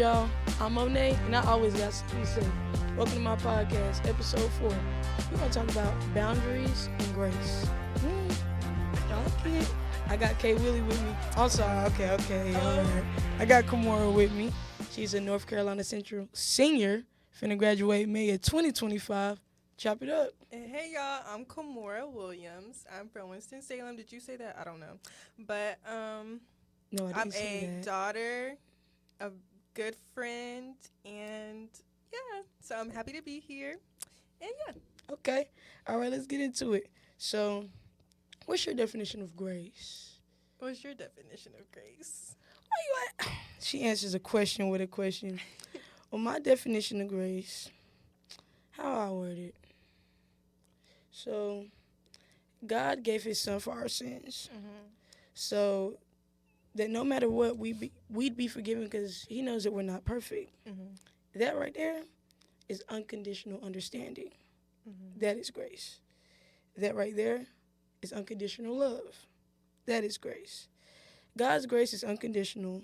y'all? I'm Monet, and I always got something to say. Welcome to my podcast, episode 4. We're going to talk about boundaries and grace. I like it. I got Kay Willie with me. I'm sorry. Okay. All right. I got Kimora with me. She's a North Carolina Central senior, finna graduate May of 2025. Chop it up. And hey y'all, I'm Kimora Williams. I'm from Winston-Salem. Did you say that? I don't know. But No, I I'm didn't say a that. daughter, a good friend, and yeah. So I'm happy to be here. And yeah. Okay. All right, let's get into it. So, what's your definition of grace? What's your definition of grace? Why you at? She answers a question with a question. Well, my definition of grace, how I word it. So, God gave His Son for our sins. Mm-hmm. So that no matter what, we'd be forgiven because He knows that we're not perfect. Mm-hmm. That right there is unconditional understanding. Mm-hmm. That is grace. That right there is unconditional love. That is grace. God's grace is unconditional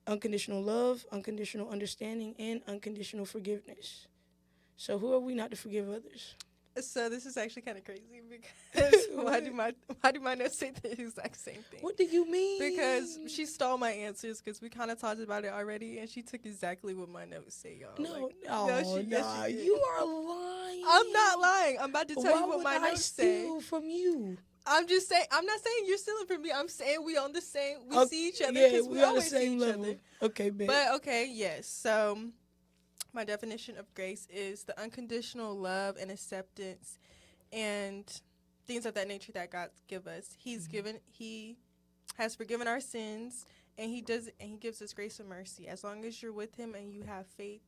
love, unconditional understanding, and unconditional forgiveness. So who are we not to forgive others? So this is actually kind of crazy because why do my notes say the exact same thing? What do you mean? Because she stole my answers because we kind of talked about it already, and she took exactly what my notes say, y'all. No, she did. you are lying. I'm not lying. I'm about to tell you what my Why would I notes say. steal from you? I'm just saying. I'm not saying you're stealing from me. I'm saying we on the same. We Okay, see each other yeah, because we on the always see same each level. other. Okay, bet. But okay, yes. So my definition of grace is the unconditional love and acceptance and things of that nature that God give us. He has forgiven our sins, and he gives us grace and mercy. As long as you're with him and you have faith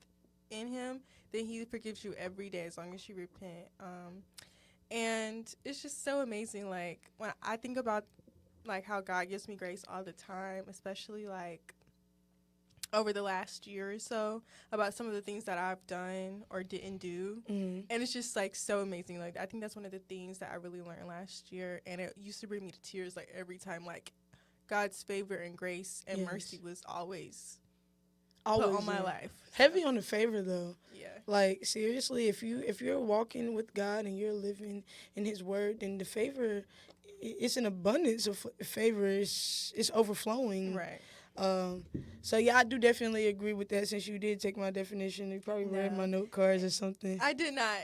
in him, then he forgives you every day as long as you repent. And it's just so amazing. Like when I think about like how God gives me grace all the time, especially like over the last year or so, about some of the things that I've done or didn't do. Mm-hmm. And it's just like so amazing. Like I think that's one of the things that I really learned last year, and it used to bring me to tears like every time like God's favor and grace and mercy was always put on my life. Heavy on the favor though. Yeah. Like seriously, if you're walking with God and you're living in His Word, then the favor, it's an abundance of favor. It's overflowing. Right. So yeah, I do definitely agree with that. Since you did take my definition, you probably read my note cards or something. I did not.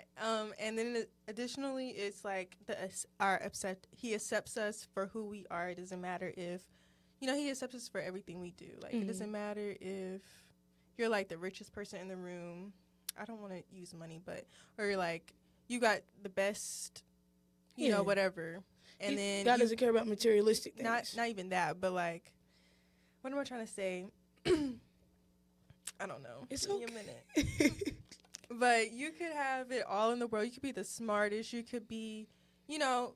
And then additionally, it's like He accepts us for who we are. It doesn't matter if, He accepts us for everything we do. Like it doesn't matter if you're like the richest person in the room. I don't want to use money, or you're like you got the best, whatever. And then God doesn't care about materialistic things. Not even that, but like. What am I trying to say? I don't know. It's Give okay. me a minute. But you could have it all in the world. You could be the smartest. You could be,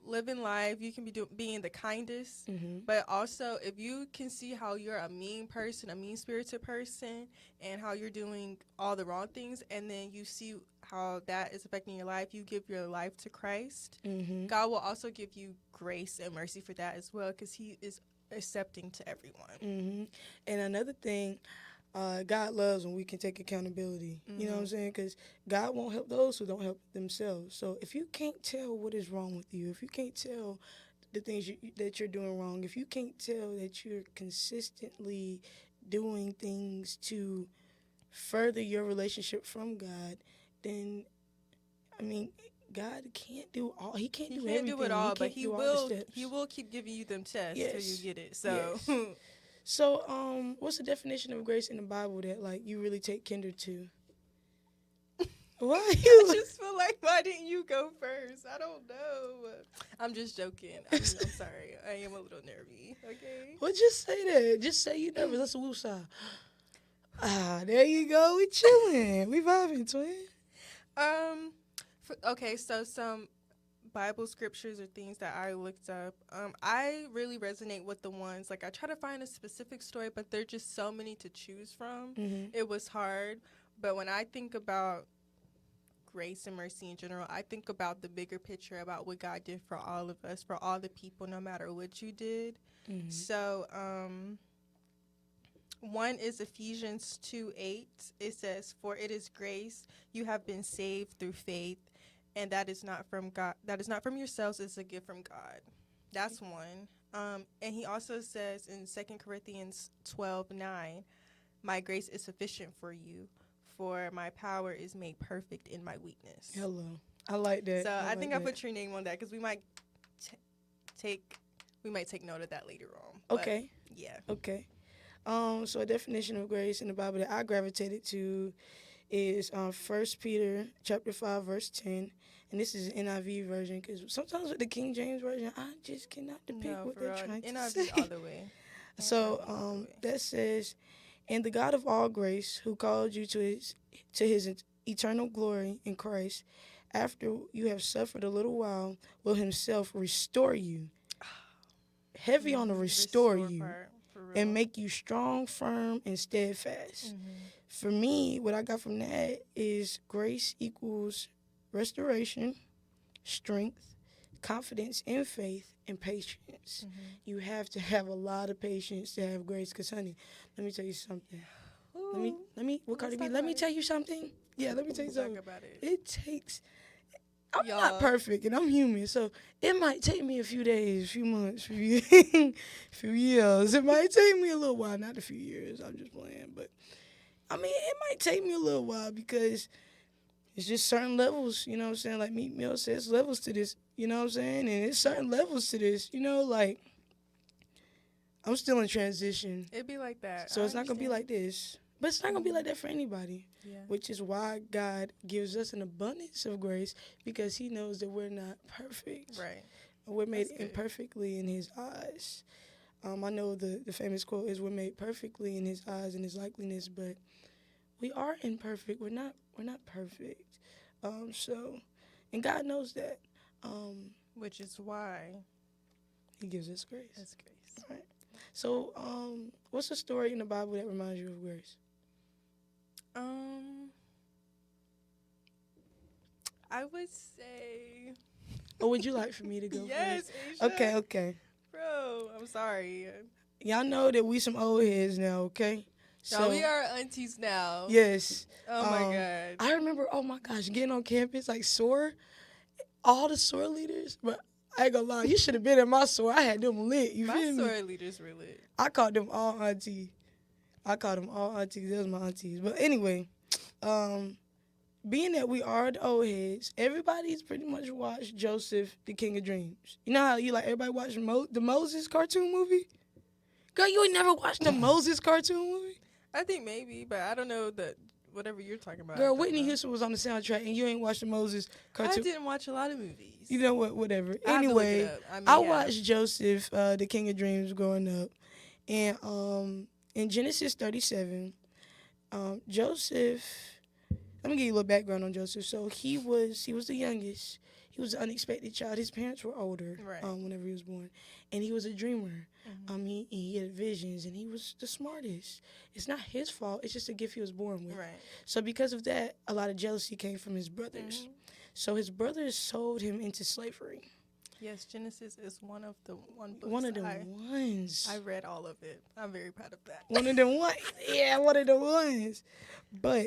living life. You can be being the kindest. Mm-hmm. But also, if you can see how you're a mean person, a mean-spirited person, and how you're doing all the wrong things, and then you see how that is affecting your life, you give your life to Christ, God will also give you grace and mercy for that as well, because He is accepting to everyone. And another thing, God loves when we can take accountability. You know what I'm saying? Because God won't help those who don't help themselves. So if you can't tell what is wrong with you, if you can't tell the things that you're doing wrong, if you can't tell that you're consistently doing things to further your relationship from God, then, I mean, God can't do all. He can't do everything. He can't do it all, but He will keep giving you them tests till you get it. So, So, what's the definition of grace in the Bible that like you really take kinder to? Why I just feel like, why didn't you go first? I don't know. I'm just joking. I'm sorry. I am a little nervy. Okay. Well, just say that. Just say you nervous. That's a woosah. There you go. We chilling. We vibing, twin. Okay, so some Bible scriptures or things that I looked up. I really resonate with the ones, like I try to find a specific story, but there's just so many to choose from. It was hard. But when I think about grace and mercy in general, I think about the bigger picture about what God did for all of us, for all the people, no matter what you did. So One is Ephesians 2:8. It says, "For it is grace you have been saved through faith, and that is not from God. That is not from yourselves; it's a gift from God." That's one. And he also says in 2 Corinthians 12:9, "My grace is sufficient for you, for my power is made perfect in my weakness." Hello. I like that. So I like think that. I put your name on that because we might take note of that later on. But Okay. yeah. Okay. So a definition of grace in the Bible that I gravitated to is 1 Peter chapter 5 verse 10, and this is an NIV version because sometimes with the King James version I just cannot depict No, what for they're real. trying to NIV say. all the way. So NIV all the way. that says, "And the God of all grace, who called you to his eternal glory in Christ, after you have suffered a little while, will Himself restore you." Heavy on the restore you. Part, for real. And make you strong, firm, and steadfast. For me, what I got from that is grace equals restoration, strength, confidence in faith, and patience. You have to have a lot of patience to have grace. Because, honey, let me tell you something. Ooh. Let me, what Cardi B? talk Let me about tell you something. Yeah, let me tell you Let's talk something. about it. It takes. I'm Y'all. not perfect, and I'm human, so it might take me a few days, a few months, few years. It might take me a little while, not a few years. I'm just playing, but I mean, it might take me a little while because it's just certain levels. You know what I'm saying? Like Meek Mill says, levels to this. You know what I'm saying? And it's certain levels to this. You know, like I'm still in transition, It'd be like that. so I it's not gonna be understand. like this. But it's not gonna be like that for anybody. Yeah. Which is why God gives us an abundance of grace, because He knows that we're not perfect. Right. We're made That's good. imperfectly in His eyes. I know the famous quote is, "We're made perfectly in His eyes and His likeness," but we are imperfect. We're not perfect. And God knows that. Which is why He gives us grace. it's grace. Right. So, what's a story in the Bible that reminds you of grace? I would say. Or would you like for me to go Yes, first? Aisha. Okay. Bro, I'm sorry. Y'all know that we some old heads now, okay? So we are aunties now. Yes. Oh my God. I remember, oh my gosh, getting on campus, like SOAR, all the SOAR leaders, but I ain't gonna lie, you should have been in my SOAR. I had them lit, you My feel me? soror leaders were lit. I called them all auntie. I called them all aunties. They was my aunties. But anyway, being that we are the old heads, everybody's pretty much watched Joseph, the King of Dreams. You know how you like everybody watched the Moses cartoon movie? Girl, you ain't never watched the Moses cartoon movie? I think maybe, but I don't know whatever you're talking about. Girl, Whitney Houston was on the soundtrack, and you ain't watched the Moses I cartoon. didn't watch a lot of movies. You know what? Whatever. I have to look it Anyway, up. I may I have. watched Joseph, the King of Dreams, growing up, and in Genesis 37, Joseph. Let me give you a little background on Joseph. So he was the youngest. He was an unexpected child. His parents were older Right. Whenever he was born, and he was a dreamer. He had visions, and he was the smartest. It's not his fault. It's just a gift he was born with. Right. So because of that, a lot of jealousy came from his brothers. So his brothers sold him into slavery. Yes, Genesis is one of the books One of the ones. I read all of it. I'm very proud of that. One of the ones. Yeah, one of the ones. But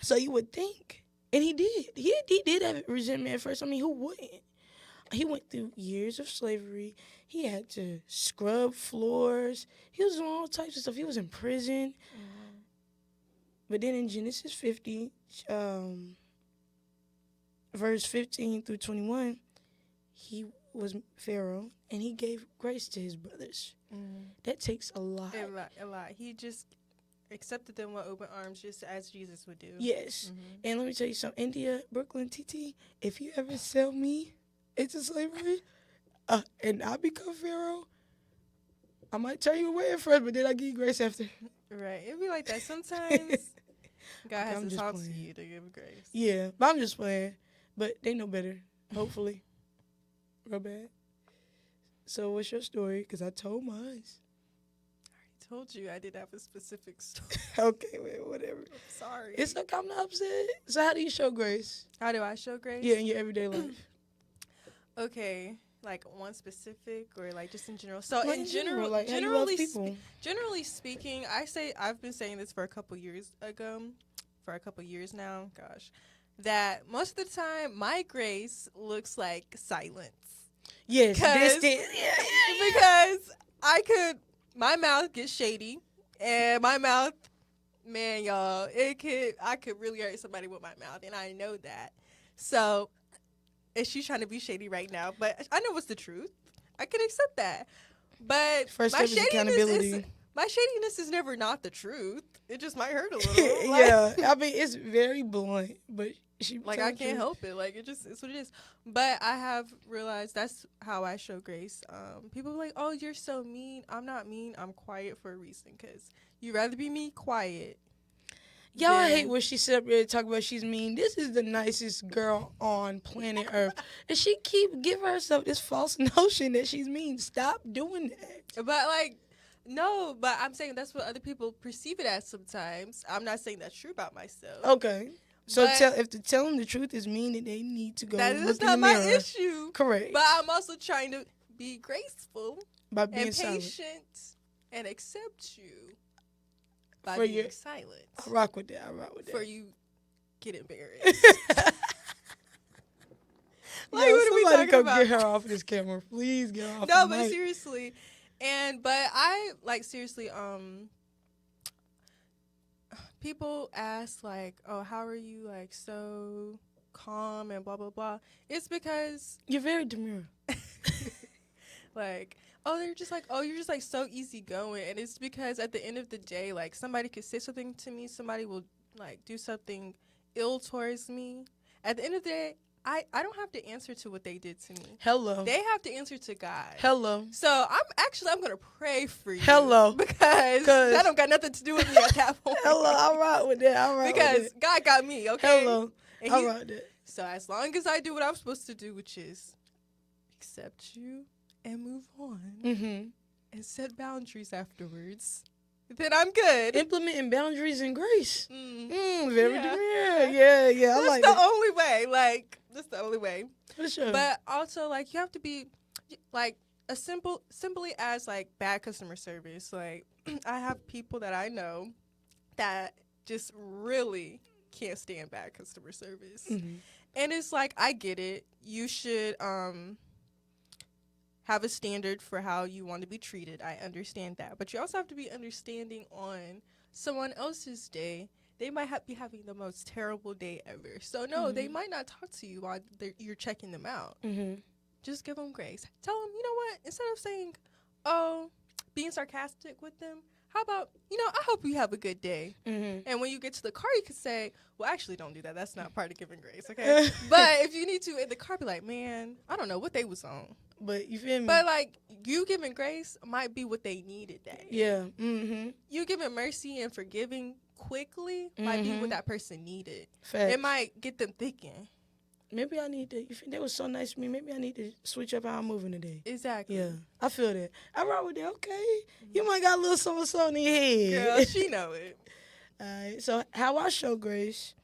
so you would think, and he did. He did have resentment at first. I mean, who wouldn't? He went through years of slavery. He had to scrub floors. He was doing all types of stuff. He was in prison. But then in Genesis 50, verse 15 through 21, he was Pharaoh, and he gave grace to his brothers. That takes a lot. A lot. He just accepted them with open arms, just as Jesus would do. Yes. And let me tell you something. India, Brooklyn, TT, if you ever sell me into slavery, and I become Pharaoh, I might turn you away at first, but then I give you grace after. Right. It'd be like that. Sometimes God has I'm to just talk playing. to you to give grace. Yeah, but I'm just playing. But they know better, hopefully. Real bad. So what's your story? Because I told mine. I told you I did have a specific story. Okay, wait, whatever. I'm sorry. It's okay, I'm not upset. So how do you show grace? How do I show grace? Yeah, in your everyday life. Okay. like one specific or like just in general? So Like in general, like how you love people. generally speaking, I've been saying this for a couple years now. Gosh, that most of the time my grace looks like silence. Yes, Cause, distant. Yeah. because my mouth gets shady, and my mouth, man, y'all, I could really hurt somebody with my mouth, and I know that. So, is she trying to be shady right now? But I know what's the truth. I can accept that. But First step is accountability. my shadiness is never not the truth. It just might hurt a little. Like, Yeah, I mean it's very blunt, but she like I can't help it. Like it's what it is. But I have realized that's how I show grace. People are like, "Oh, you're so mean." I'm not mean. I'm quiet for a reason. Cause you'd rather be me quiet. Y'all I hate when she sit up there and talk about she's mean. This is the nicest girl on planet Earth, and she keep giving herself this false notion that she's mean. Stop doing that. But like, no. But I'm saying that's what other people perceive it as. Sometimes I'm not saying that's true about myself. Okay. So But if to tell them the truth is mean, then they need to go that look is in not the my mirror. issue. Correct. But I'm also trying to be graceful By being and silent. patient and accept you by For being your- silent. I rock with that. For you get embarrassed. Like, what are we somebody talking come about? get her off of this camera. Please get her off No, the but mic. seriously. But I like seriously, people ask like, "Oh, how are you like so calm and blah blah blah?" It's because You're very demure. like, oh, they're just like, oh, you're just like so easygoing, and it's because at the end of the day, like somebody could say something to me, somebody will like do something ill towards me. At the end of the day, I don't have to answer to what they did to me. Hello. They have to answer to God. Hello. So I'm gonna pray for you. Hello. Because 'Cause- that don't got nothing to do with me at that point. Hello. All right with that. All right. Because with God got me. that. Okay. Hello. And All right. with that. So as long as I do what I'm supposed to do, which is accept you and move on Mm-hmm. and set boundaries afterwards, then I'm good. Implementing boundaries and grace. Mm. Very Yeah. demure. Yeah. I That's like the that. only way. Like that's the only way. For sure. But also, like, you have to be like simply as like bad customer service. Like, I have people that I know that just really can't stand bad customer service, Mhm. and it's like I get it. You should have a standard for how you want to be treated. I understand that, but you also have to be understanding on someone else's day. They might be having the most terrible day ever. So, no, they might not talk to you while you're checking them out. Mm-hmm. Just give them grace. Tell them, you know what? Instead of saying, oh, being sarcastic with them, how about, I hope you have a good day. Mm-hmm. And when you get to the car, you can say, well, actually, don't do that. That's not part of giving grace, okay? But if you need to, in the car, be like, man, I don't know what they was on. But you feel me? But, like, you giving grace might be what they needed that day. Yeah. Mm-hmm. You giving mercy and forgiving quickly might be Mhm. what that person needed. Facts. It might get them thinking. Maybe I need to. You think that was so nice to me? Maybe I need to switch up how I'm moving today. Exactly. Yeah, I feel that. I rock with that. Okay, you might got a little something in your head. Girl, she know it. Alright, so how I show grace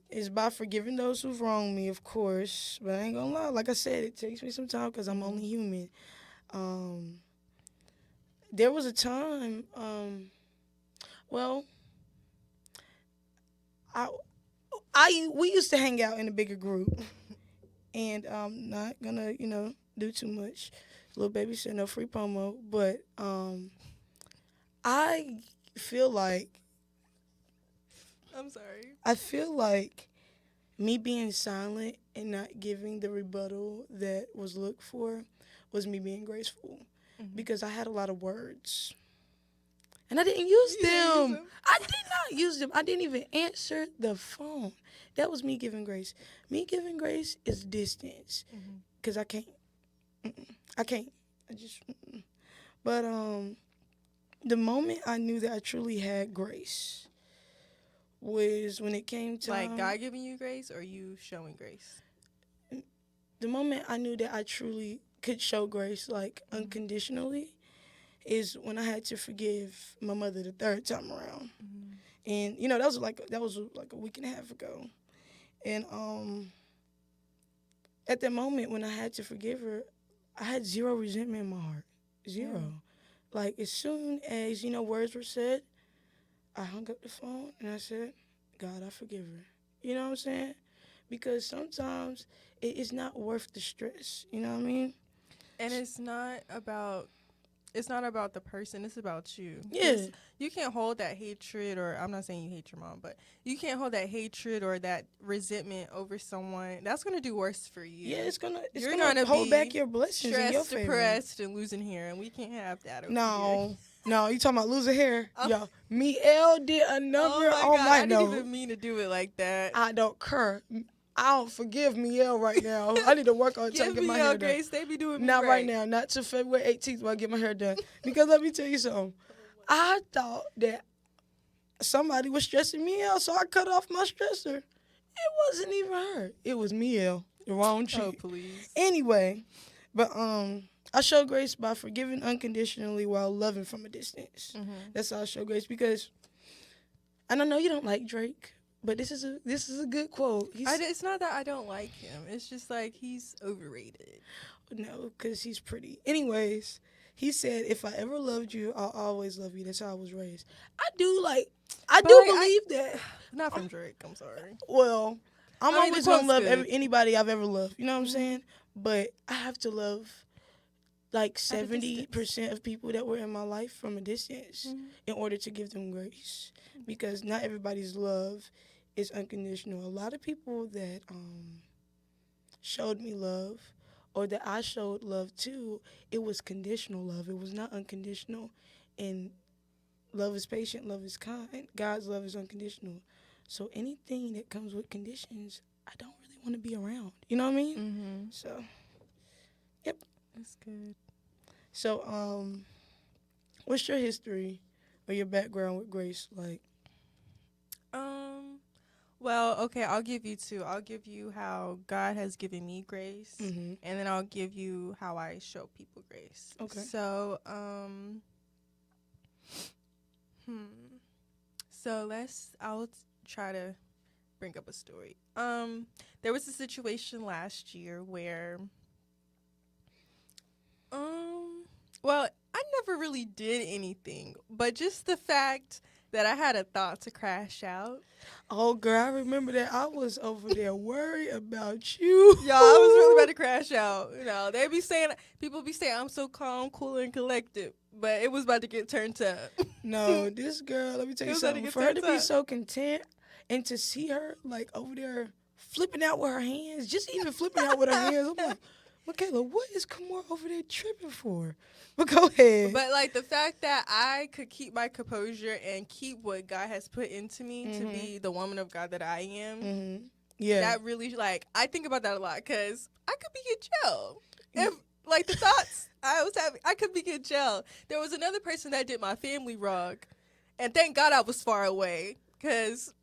is by forgiving those who've wronged me, of course. But I ain't gonna lie. Like I said, it takes me some time because I'm only human. There was a time. Well, we used to hang out in a bigger group, and I'm not gonna do too much. Little baby said no free promo, but I feel like I'm sorry. I feel like me being silent and not giving the rebuttal that was looked for was me being graceful, because I had a lot of words. And I didn't use You didn't use them. them? I did not use them. I didn't even answer the phone. That was me giving grace. Me giving grace is distance. Because I can't. I can't. I just. But the moment I knew that I truly had grace was when it came to. Like God giving you grace or you showing grace? The moment I knew that I truly could show grace, like, unconditionally, is when I had to forgive my mother the third time around. And that was like a week and a half ago. And at that moment when I had to forgive her, I had zero resentment in my heart. Zero. Yeah. Like, as soon as, words were said, I hung up the phone and I said, God, I forgive her. You know what I'm saying? Because sometimes it's not worth the stress. You know what I mean? And it's not about the person, it's about you. Yeah. 'Cause you can't hold that hatred, or I'm not saying you hate your mom, but you can't hold that hatred or that resentment over someone. That's going to do worse for you. Yeah, it's You're gonna gonna hold be back your blessings in your stressed, favor. depressed, and losing hair, and we can't have that over here. No, you talking about losing hair? Oh. Yo, Miel did a number Oh my on God, my I didn't note. even mean to do it like that. I don't care. I don't forgive Miel right now. I need to work on trying Give to get my me hair your done. grace. They be doing me Not right right now. Not till February 18th when I get my hair done. Because let me tell you something. I thought that somebody was stressing me out, so I cut off my stressor. It wasn't even her. It was Miel, the wrong chick. Oh, please. Anyway, but I show grace by forgiving unconditionally while loving from a distance. Mm-hmm. That's how I show grace. Because, and I know you don't like Drake, but this is a good quote. It's not that I don't like him. It's just like he's overrated. No, because he's pretty. Anyways, he said, if I ever loved you, I'll always love you. That's how I was raised. I do believe that. Not from Drake. I'm sorry. Well, I'm I mean, the always going to love quote's good. anybody I've ever loved. You know what I'm Mhm. saying? But I have to love like At a 70% of people that were in my life from a distance Mhm. in order to give them grace. Because not everybody's love is unconditional. A lot of people that showed me love or that I showed love to, it was conditional love. It was not unconditional. And love is patient, love is kind. God's love is unconditional. So anything that comes with conditions, I don't really want to be around. You know what I mean? Mm-hmm. So, yep. That's good. So, what's your history or your background with Grace like? Well, okay, I'll give you two. I'll give you how God has given me grace, Mm-hmm. and then I'll give you how I show people grace. Okay. So, I'll try to bring up a story. There was a situation last year where, well, I never really did anything, but just the fact that I had a thought to crash out. Oh, girl, I remember that. I was over there worried about you. Y'all, I was really about to crash out. You know, people be saying I'm so calm, cool, and collected, but it was about to get turned up. No, this girl, let me tell It you was about to something. get For her to turned be up. so content and to see her, like, over there flipping out with her hands, just even flipping out with her hands, I'm like, Michaela, what is Kamar over there tripping for? But go ahead. But, like, the fact that I could keep my composure and keep what God has put into me to be the woman of God that I am, Mm-hmm. Yeah. that really, like, I think about that a lot because I could be in jail. If, like, the thoughts I was having, I could be in jail. There was another person that did my family wrong, and thank God I was far away because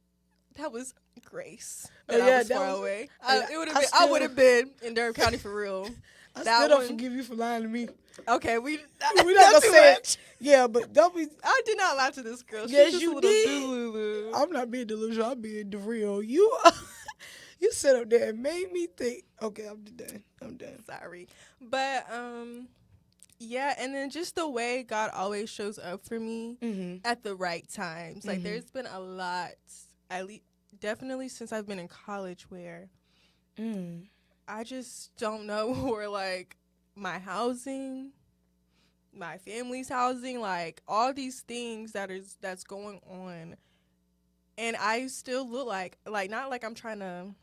that was grace. That I was far away. I would have been in Durham County for real. I that still don't one- forgive you for lying to me. Okay, we're We're not gonna too say much. it. Yeah, but don't be. I did not lie to this girl. Yes, She's just you a little did. delulu. I'm not being delusional. I'm being the real. You, you sat up there and made me think. Okay, I'm done. I'm done. Sorry, but yeah, and then just the way God always shows up for me Mm-hmm. at the right times. Like Mhm. there's been a lot, at least definitely since I've been in college, where Mm. I just don't know where like my housing, my family's housing, like all these things that's going on, and I still look like not like I'm trying to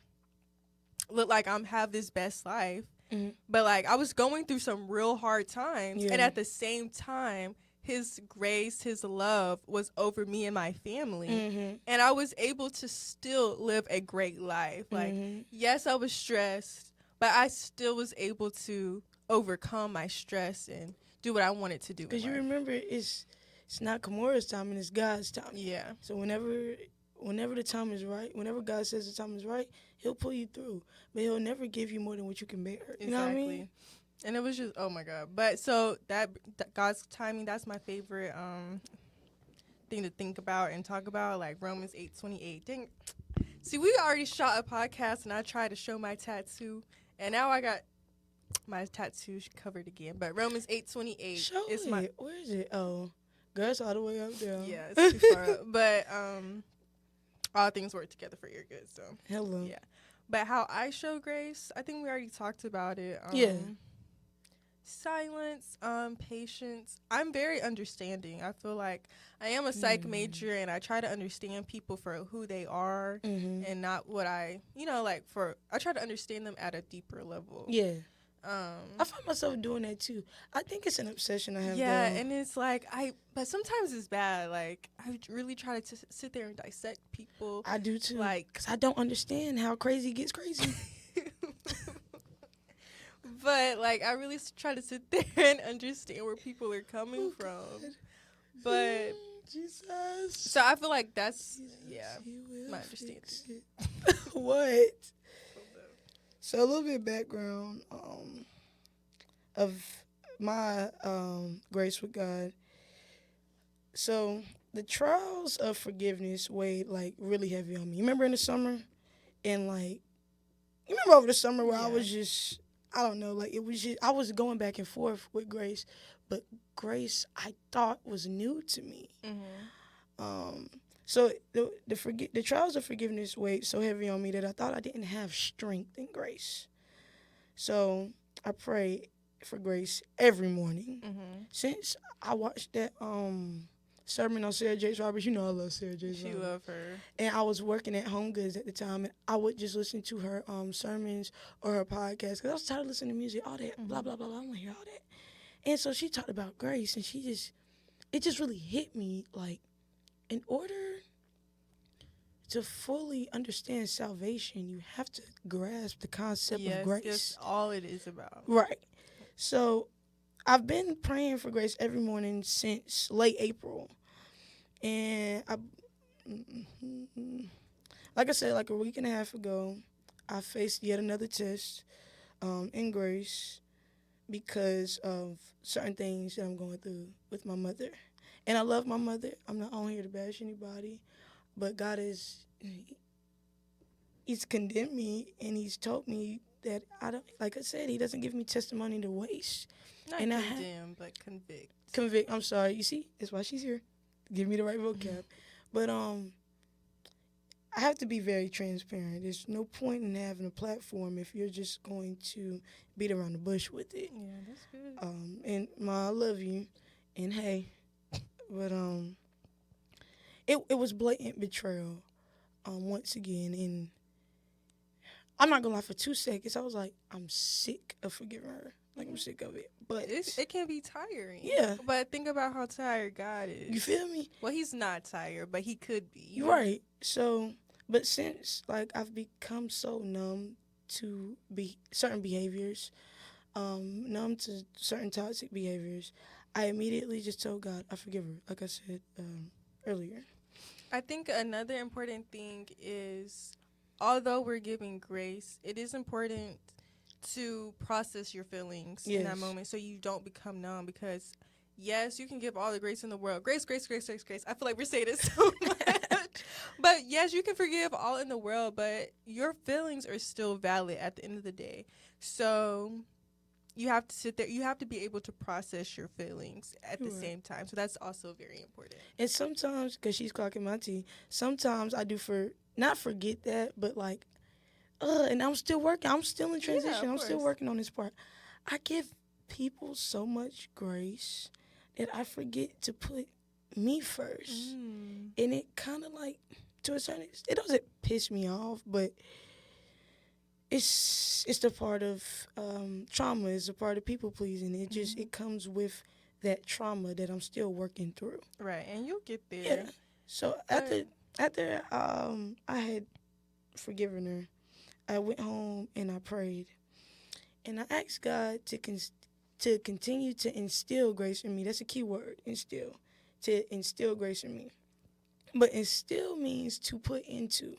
look like I'm have this best life, Mhm. but like I was going through some real hard times, Yeah. and at the same time, His grace, His love was over me and my family, Mm-hmm. and I was able to still live a great life. Like, Mhm. yes, I was stressed, but I still was able to overcome my stress and do what I wanted to do. Because you in life. remember, it's not Kamura's time and it's God's time. Yeah. So whenever the time is right, whenever God says the time is right, He'll pull you through. But He'll never give you more than what you can bear. You know what I mean? And it was just, oh my God. But so that God's timing, that's my favorite thing to think about and talk about, like Romans 8:28. Dang. See, we already shot a podcast and I tried to show my tattoo And now I got my tattoo covered again. But Romans 8:28 Show is it. my Where is it? Oh, girl, it's all the way up there. yeah, it's too far up. But all things work together for your good. So Hello. yeah. But how I show grace, I think we already talked about it. Yeah. Silence, patience. I'm very understanding. I feel like I am a psych major and I try to understand people for who they are and not what I try to understand them at a deeper level. Yeah. I find myself doing that too. I think it's an obsession I have. Yeah, though. and it's like but sometimes it's bad. Like I really try to sit there and dissect people. I do too. Like, because I don't understand how crazy gets crazy. But like I really try to sit there and understand where people are coming from. God. But Jesus. so I feel like that's He will my fix understanding. it. What? So a little bit of background of my grace with God. So the trials of forgiveness weighed like really heavy on me. You remember in the summer, and like you remember over the summer where I was just I don't know, like it was just I was going back and forth with grace, but grace I thought was new to me. So the trials of forgiveness weighed so heavy on me that I thought I didn't have strength in grace. So I pray for grace every morning. Since I watched that sermon on Sarah Jakes Roberts, you know I love Sarah Jakes Roberts. You love her. And I was working at Home Goods at the time, and I would just listen to her sermons or her podcast because I was tired of listening to music, all that blah blah blah. I don't want to hear all that. And so she talked about grace, and it just really hit me like, in order to fully understand salvation, you have to grasp the concept of grace. Yes, that's all it is about. Right. So I've been praying for grace every morning since late April. And like I said, like a week and a half ago, I faced yet another test in grace because of certain things that I'm going through with my mother. And I love my mother. I'm not on here to bash anybody. But God He's condemned me, and He's told me that like I said, He doesn't give me testimony to waste. Not and condemn, but convict. Convict. I'm sorry. You see, that's why she's here. Give me the right vocab. But I have to be very transparent. There's no point in having a platform if you're just going to beat around the bush with it. Yeah, that's good. And I love you, and hey, but it was blatant betrayal, once again, and I'm not gonna lie. For 2 seconds, I was like, I'm sick of forgiving her. Like I'm sick of it. But it can be tiring. Yeah. But think about how tired God is. You feel me? Well, He's not tired, but He could be. You're right. So, but since like I've become so numb to certain behaviors, numb to certain toxic behaviors, I immediately just told God I forgive her. Like I said earlier. I think another important thing is, although we're giving grace, it is important to process your feelings in that moment so you don't become numb, because yes, you can give all the grace in the world. Grace, grace, grace, grace, grace. I feel like we're saying it so much. But yes, you can forgive all in the world, but your feelings are still valid at the end of the day. So you have to sit there. You have to be able to process your feelings at the same time. So that's also very important. And sometimes, because she's clocking my tea, sometimes I do not forget that, but like, and I'm still working. I'm still in transition. I'm still working on this part. I give people so much grace that I forget to put me first. And it kind of like, to a certain extent, it doesn't piss me off, but it's the part of trauma. It's a part of people pleasing. It just it comes with that trauma that I'm still working through. Right, and you'll get there. Yeah. So after I had forgiven her, I went home and I prayed, and I asked God to continue to instill grace in me. That's a key word, instill. To instill grace in me. But instill means to put into.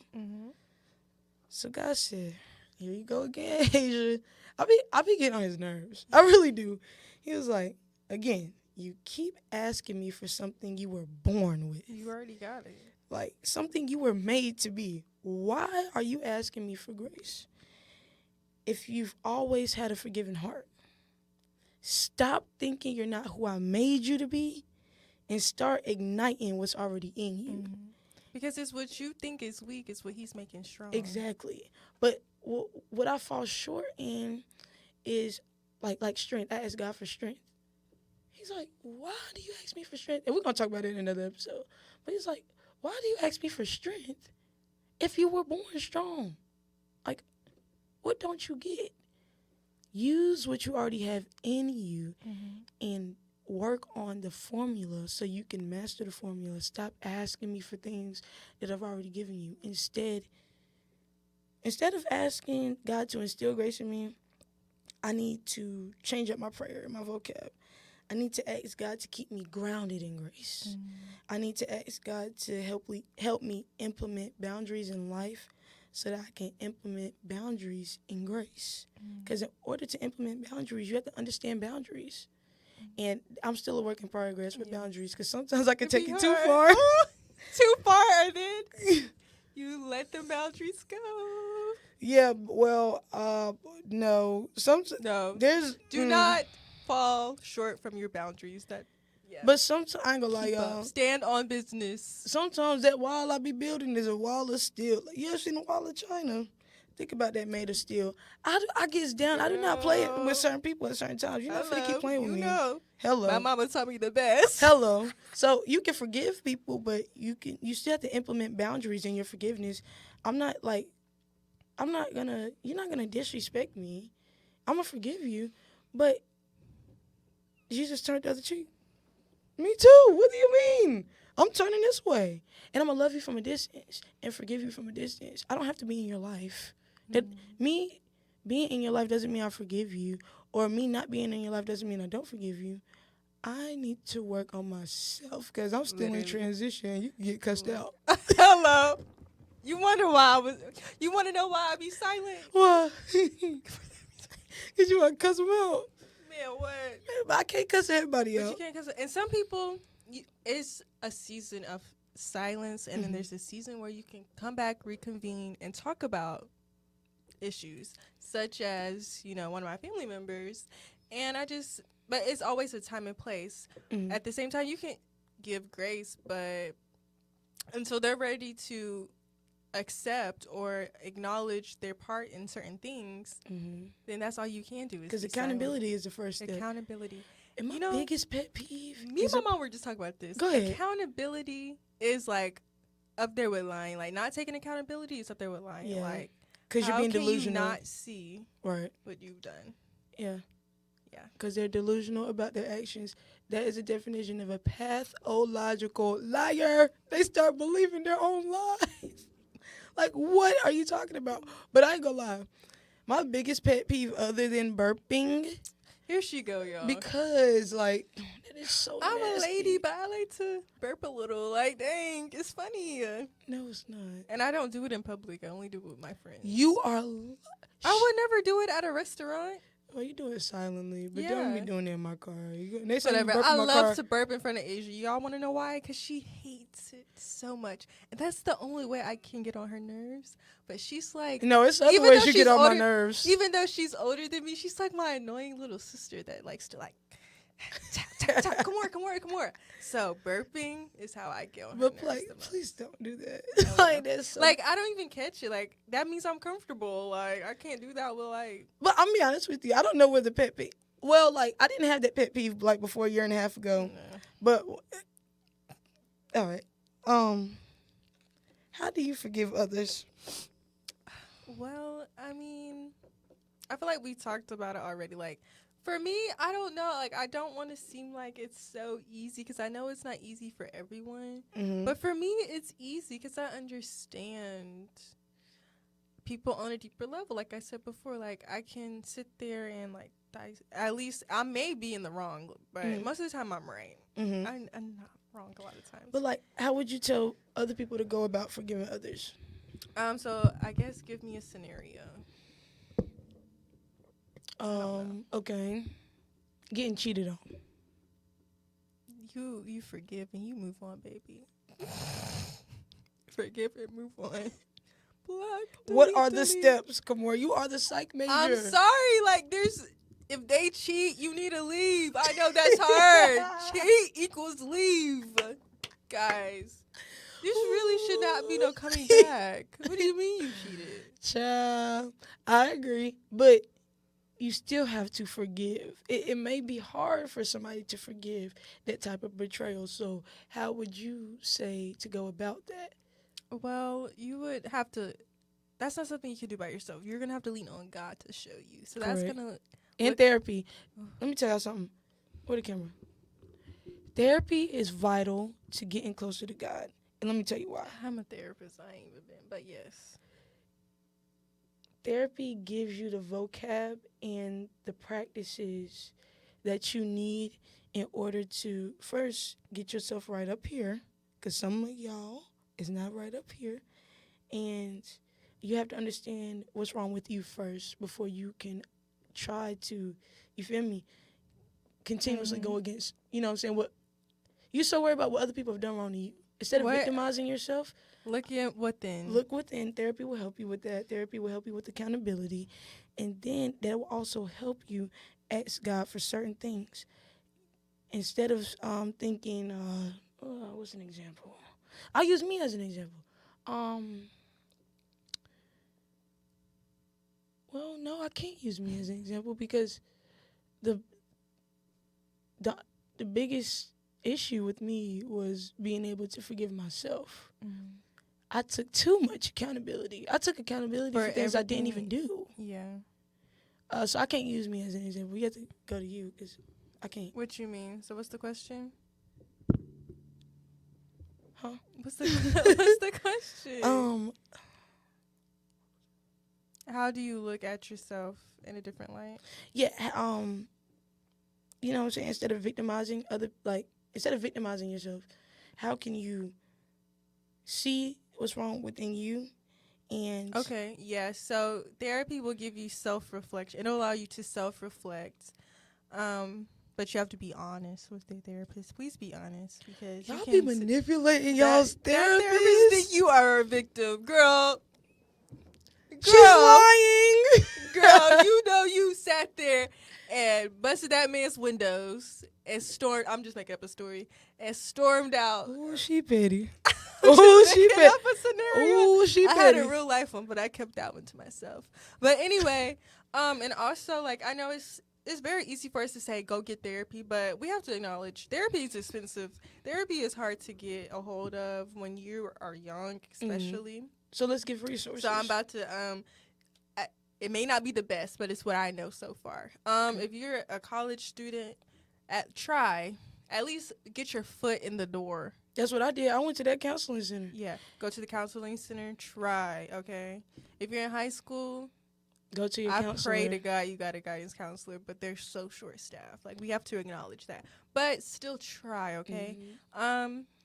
So God said, here you go again, Asia. I be getting on his nerves. I really do. He was like, again, you keep asking me for something you were born with. You already got it. Like something you were made to be. Why are you asking me for grace? if you've always had a forgiving heart, stop thinking you're not who I made you to be and start igniting what's already in you. Because it's what you think is weak is what he's making strong. Exactly. But what I fall short in is like strength. I ask God for strength. He's like, why do you ask me for strength? And we're going to talk about it in another episode. But he's like, why do you ask me for strength if you were born strong? Like, what don't you get? Use what you already have in you and work on the formula so you can master the formula. Stop asking me for things that I've already given you. Instead of asking God to instill grace in me, I need to change up my prayer, my vocab. I need to ask God to keep me grounded in grace. I need to ask God to help me implement boundaries in life so that I can implement boundaries in grace. Because in order to implement boundaries, you have to understand boundaries. And I'm still a work in progress with boundaries because sometimes I can take it too far. Too far, and then you let the boundaries go. Yeah, well, no. No. There's Do not fall short from your boundaries. But sometimes, I ain't gonna lie, Keep y'all. up. Stand on business. Sometimes that wall I be building is a wall of steel. Like, you ever seen the wall of China? Think about that made of steel. I gets down. I do not play it with certain people at certain times. You're not finna keep playing with me. Hello. My mama taught me the best. Hello. So you can forgive people, but you still have to implement boundaries in your forgiveness. You're not gonna disrespect me. I'm gonna forgive you, but Jesus turned the other cheek. Me too. What do you mean? I'm turning this way. And I'm going to love you from a distance and forgive you from a distance. I don't have to be in your life. Me being in your life doesn't mean I forgive you. Or me not being in your life doesn't mean I don't forgive you. I need to work on myself because I'm still in transition. You can get cussed out. Hello. You wonder why you want to know why I be silent? Why? Because you want to cuss them out. Man, what? But I can't cuss everybody out. But you can't cuss. And some people, it's a season of silence, and then there's a season where you can come back, reconvene, and talk about issues, such as, one of my family members. And but it's always a time and place. At the same time, you can give grace, but until they're ready to accept or acknowledge their part in certain things, then that's all you can do. Because accountability is the first step. Accountability. And my biggest pet peeve. Me and my mom were just talking about this. Go ahead. Accountability is like up there with lying. Like not taking accountability is up there with lying. Yeah. Like because you're being delusional. How can you not see what you've done? Yeah. Because they're delusional about their actions. That is a definition of a pathological liar. They start believing their own lies. Like, what are you talking about? But I ain't gonna lie. My biggest pet peeve other than burping. Here she go, y'all. Because, that is so I'm nasty. a lady, but I like to burp a little. Like, dang, it's funny. No, it's not. And I don't do it in public. I only do it with my friends. You are... I would never do it at a restaurant. Well, you do it silently, but don't be doing it in my car. They say whatever. You burp I in my love car. to burp in front of Asia. Y'all want to know why? Because she hates it so much. And that's the only way I can get on her nerves. But she's like... No, it's other ways you get on my nerves. Even though she's older than me, she's like my annoying little sister that likes to tap, tap, tap. Come more. So burping is how I get on her nerves. But please don't do that. That's so... I don't even catch it. Like, that means I'm comfortable. Like, I can't do that with But I'm be honest with you. I don't know where the pet peeve... Well, I didn't have that pet peeve before a year and a half ago. No. But all right. How do you forgive others? Well, I mean, I feel like we talked about it already. Like, for me, I don't know. Like, I don't want to seem like it's so easy because I know it's not easy for everyone. But for me, it's easy because I understand people on a deeper level. Like I said before, like, I can sit there and, at least I may be in the wrong, but most of the time I'm right. I'm not wrong a lot of times. But, how would you tell other people to go about forgiving others? So I guess give me a scenario. Okay. Getting cheated on. You forgive and you move on, baby. Forgive and move on. Block. What Delete, are the delete. steps, Kamora? You are the psych major. I'm sorry. Like, if they cheat, you need to leave. I know that's hard. Cheat equals leave, guys. This really should not be no coming back. What do you mean you cheated? Child, I agree, but you still have to forgive. It may be hard for somebody to forgive that type of betrayal. So, how would you say to go about that? Well, you would have to. That's not something you can do by yourself. You're gonna have to lean on God to show you. So that's Correct. gonna. In What- therapy, let me tell you something. Where the camera? Therapy is vital to getting closer to God. And let me tell you why. I'm a therapist. I ain't even been, but yes. Therapy gives you the vocab and the practices that you need in order to first get yourself right up here, because some of y'all is not right up here, and you have to understand what's wrong with you first before you can try to, you feel me, continuously go against, you know what I'm saying, what you so worried about what other people have done wrong to you. Instead of What? victimizing yourself, Look at what then? look within. Therapy will help you with that. Therapy will help you with accountability. And then that will also help you ask God for certain things. Instead of thinking, what's an example? I'll use me as an example. Well, no, I can't use me as an example because the the biggest issue with me was being able to forgive myself. I took too much accountability. I took accountability for things I didn't even do. Yeah. So I can't use me as an example. You have to go to you because I can't. What you mean? So what's the question? Huh? What's the question? How do you look at yourself in a different light? Yeah. You know what I'm saying? Instead of victimizing yourself, how can you see what's wrong within you? And Okay, yeah. So therapy will give you self-reflection. It'll allow you to self-reflect. But you have to be honest with the therapist. Please be honest because y'all you be can manipulating y'all's that therapist think therapists. you are a victim, girl. She's lying. Girl, you know you sat there and busted that man's windows and stormed. I'm just making up a story and stormed out. Oh, she petty. Oh, she petty. petty. Up a scenario. Oh, she I had petty. a real life one, but I kept that one to myself. But anyway, and also like I know it's very easy for us to say go get therapy, but we have to acknowledge therapy is expensive. Therapy is hard to get a hold of when you are young, especially. So let's give resources. So I'm about to it may not be the best, but it's what I know so far. If you're a college student, try at least get your foot in the door. That's what I did. I went to that counseling center. Yeah, go to the counseling center. Try, okay. If you're in high school, Go to your I counselor. pray to God you got a guidance counselor, but they're so short staffed. Like we have to acknowledge that, but still try, okay.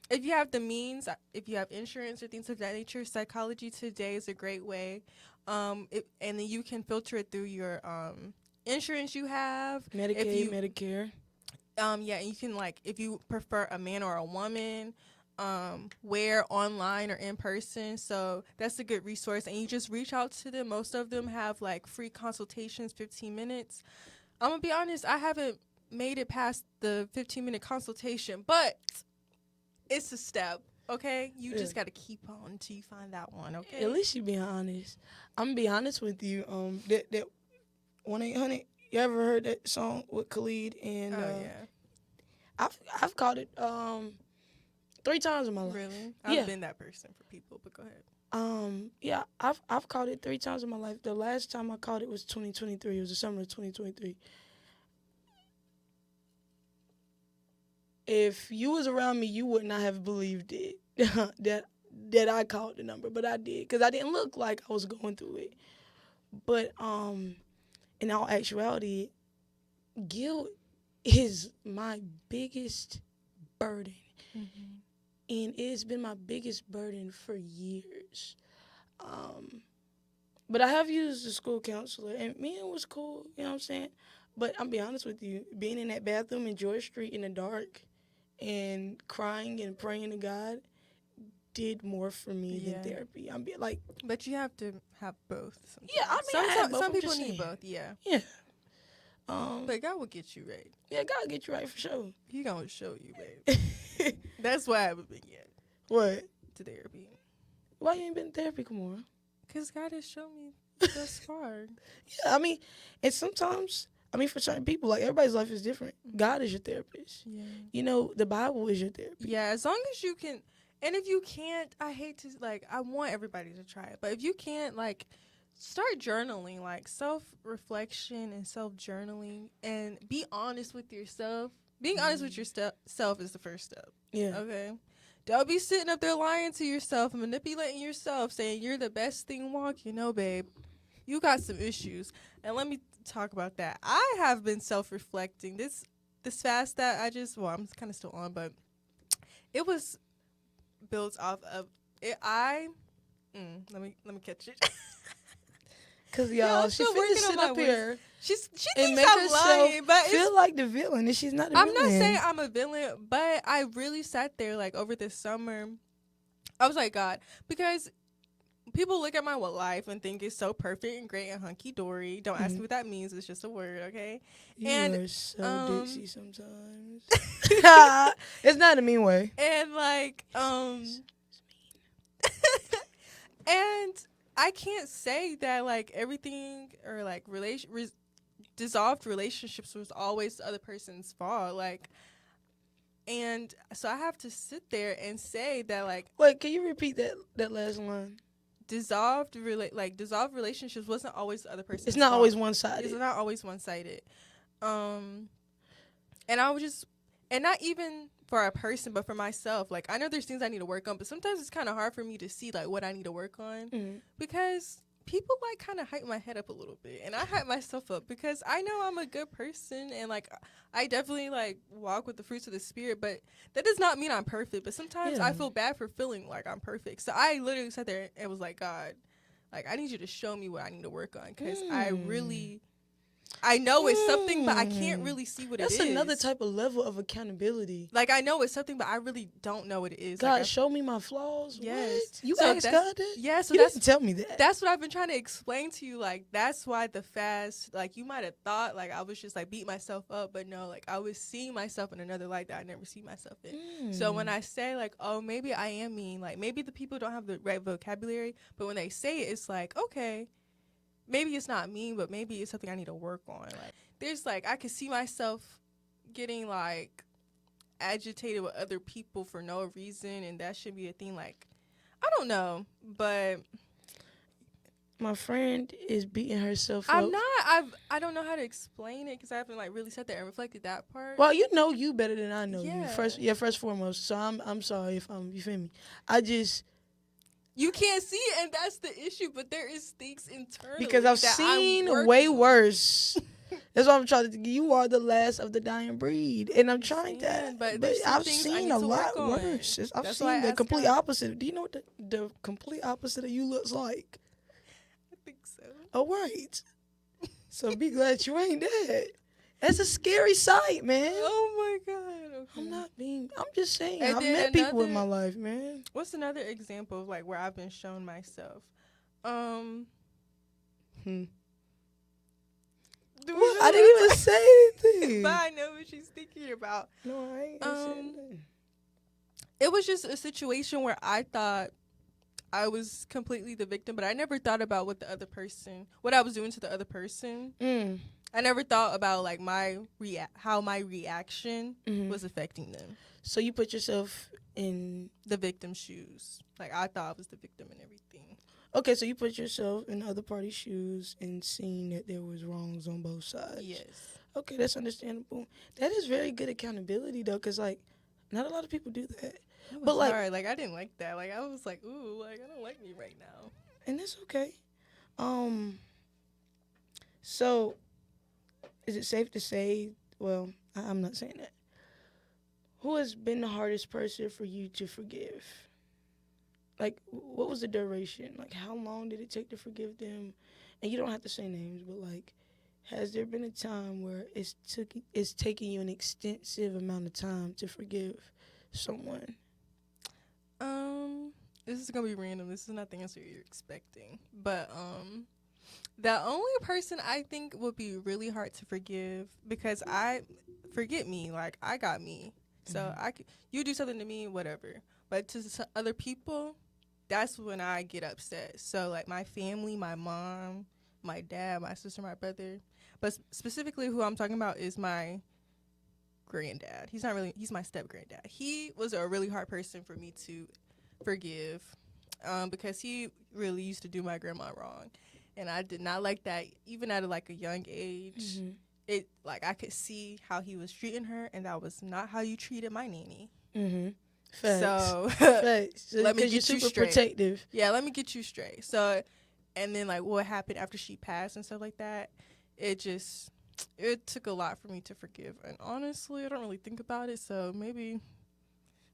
If you have the means, if you have insurance or things of that nature, Psychology Today is a great way. And then you can filter it through your insurance you have. Medicaid, Medicare. Yeah, and you can like if you prefer a man or a woman, where online or in person. So that's a good resource, and you just reach out to them. Most of them have like free consultations, 15 minutes. I'm gonna be honest, I haven't made it past the 15-minute consultation, but it's a step. Okay, you just got to keep on until you find that one. Okay, At least you being honest. I'm gonna be honest with you. That 1-800. You ever heard that song with Khalid and? yeah. I've called it 3 times in my life. Really? Yeah. I've been that person for people, but go ahead. Yeah, I've called it 3 times in my life. The last time I called it was 2023. It was the summer of 2023. If you was around me, you would not have believed it that I called the number, but I did because I didn't look like I was going through it. But in all actuality, guilt is my biggest burden, and it's been my biggest burden for years. But I have used the school counselor, and me, it was cool. You know what I'm saying? But I'm be honest with you, being in that bathroom in George Street in the dark and crying and praying to God did more for me Yeah. than therapy. I'm like, But you have to have both. Sometimes. yeah, I mean, I have both, some I'm people just need saying. both. Yeah. Yeah. But God will get you right. Yeah, God get you right for sure. He gonna show you, babe. That's why I haven't been yet What? to therapy. Why you ain't been in therapy, Kamora? Cause God has shown me thus far. Yeah, I mean, and sometimes, I mean, for certain people, like everybody's life is different. God is your therapist. Yeah. You know, the Bible is your therapy. Yeah, as long as you can, and if you can't, I hate to I want everybody to try it, but if you can't, start journaling, self-reflection and self-journaling, and be honest with yourself. Being honest with yourself is the first step. Yeah. Okay. Don't be sitting up there lying to yourself and manipulating yourself, saying you're the best thing walking. No, babe, you got some issues, and let me talk about that. I have been self-reflecting this fast that I'm kind of still on, but it was built off of it. Let me catch it. Cause y'all, I'm she still finna working on sit my up words. here She and thinks make I'm herself lying, but feel like the villain, and she's not the I'm villain. not saying I'm a villain, but I really sat there over this summer. I was like, God, because people look at my life and think it's so perfect and great and hunky dory. Don't ask me what that means. It's just a word, okay? You And, are so Dixie sometimes. It's not in a mean way. And and I can't say that everything or dissolved relationships was always the other person's fault. And so I have to sit there and say that Wait, can you repeat that last line? dissolved relationships wasn't always the other person's It's not fault. always one-sided. It's not always one-sided. And I was just, and not even for a person, but for myself. I know there's things I need to work on, but sometimes it's kind of hard for me to see what I need to work on because people kind of hype my head up a little bit, and I hype myself up because I know I'm a good person, and I definitely walk with the fruits of the spirit, but that does not mean I'm perfect. But sometimes I feel bad for feeling like I'm perfect. So I literally sat there and was like, God, I need you to show me what I need to work on because I know it's something, but I can't really see what it is. That's another type of level of accountability. I know it's something, but I really don't know what it is. God, show me my flaws. Yes. What? You So asked God that? Yeah, so you didn't tell me that. That's what I've been trying to explain to you. That's why the fast, you might have thought, I was just, beat myself up. But no, I was seeing myself in another light that I never see myself in. So when I say, oh, maybe I am mean, maybe the people don't have the right vocabulary. But when they say it, it's okay, maybe it's not mean, but maybe it's something I need to work on. There's I could see myself getting agitated with other people for no reason, and that should be a thing. I don't know, but my friend is beating herself up. I'm not. I don't know how to explain it because I haven't really sat there and reflected that part. Well, you know you better than I know Yeah. you. First foremost. So I'm sorry if you feel me. You can't see it, and that's the issue. But there is things internally because I've that seen I'm way working worse. That's why I'm trying to. You are the last of the dying breed, and I'm trying that. But I've seen a lot worse. I've seen the complete opposite. Do you know what the complete opposite of you looks like? I think so. Oh, right. So be glad you ain't dead. That's a scary sight, man. Oh my God. Okay. I'm just saying. And I've met people in my life, man. What's another example of where I've been shown myself? Well, I didn't even say anything. But I know what she's thinking about. No, I ain't saying anything. It was just a situation where I thought I was completely the victim, but I never thought about what I was doing to the other person. I never thought about how my reaction was affecting them. So you put yourself in the victim's shoes. I thought I was the victim and everything. Okay, so you put yourself in the other party's shoes and seen that there was wrongs on both sides. Yes. Okay, that's understandable. That is very good accountability, though, because, not a lot of people do that. But hard. I didn't like that. I was ooh, I don't like me right now. And that's okay. So, is it safe to say, well, I'm not saying that. Who has been the hardest person for you to forgive? What was the duration? How long did it take to forgive them? And you don't have to say names, but, has there been a time where it's taking you an extensive amount of time to forgive someone? this is gonna be random. This is not the answer you're expecting. But the only person I think would be really hard to forgive, because I forget me, like I got me. So you do something to me, whatever. But to other people, that's when I get upset. So like my family, my mom, my dad, my sister, my brother. But specifically who I'm talking about is my granddad. He's my step granddad. He was a really hard person for me to forgive, because he really used to do my grandma wrong. And I did not like that, even at like a young age. It, like, I could see how he was treating her, and that was not how you treated my nanny. Facts. So Facts. let me Because you're get you super straight. protective. Yeah, let me get you straight. So, and then like what happened after she passed and stuff like that, it took a lot for me to forgive. And honestly, I don't really think about it. So maybe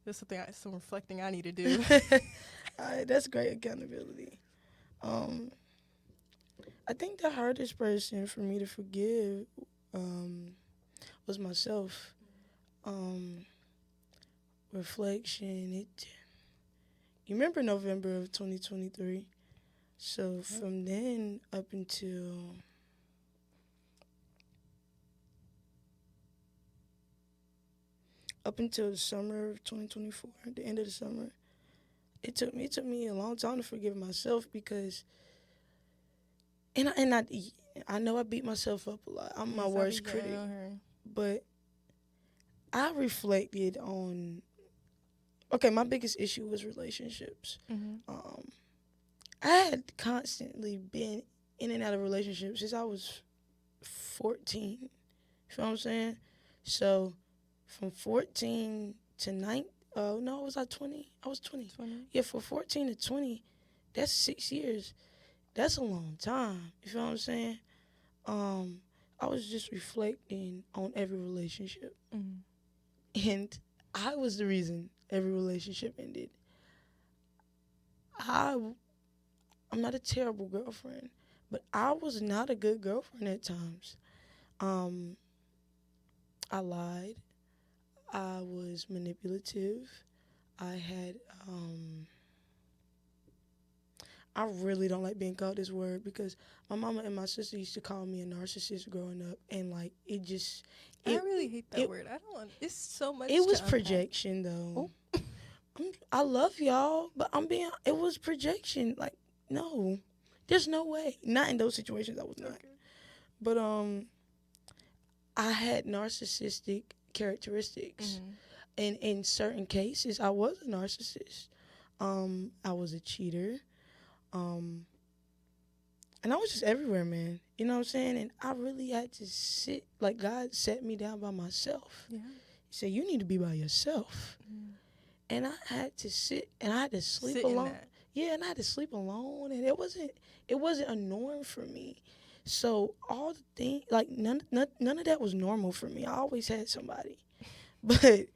there's some reflecting I need to do. All right, that's great accountability. I think the hardest person for me to forgive was myself. Reflection. You remember November of 2023? So from then up until the summer of 2024, the end of the summer, it took me a long time to forgive myself, because I know I beat myself up a lot. I'm my worst critic, but I reflected on. Okay, my biggest issue was relationships. I had constantly been in and out of relationships since I was 14. You feel what I'm saying? So from 14 to 9, no, was I 20? I was 20. Yeah, from 14 to 20, that's 6 years. That's a long time. You feel what I'm saying? I was just reflecting on every relationship. And I was the reason every relationship ended. I'm not a terrible girlfriend, but I was not a good girlfriend at times. I lied. I was manipulative. I had, I really don't like being called this word, because my mama and my sister used to call me a narcissist growing up, and like I really hate that word. I don't want. It's so much. It was projection, though. I love y'all, but it was projection. Like, no, there's no way. Not in those situations. I was not. Okay. But I had narcissistic characteristics, and in certain cases, I was a narcissist. I was a cheater. And I was just everywhere, man. You know what I'm saying? And I really had to sit, like God set me down by myself. Yeah. He said, you need to be by yourself. And I had to sit, and I had to sleep alone. Yeah, and I had to sleep alone, and it wasn't a norm for me. So all the things, like none of that was normal for me. I always had somebody. But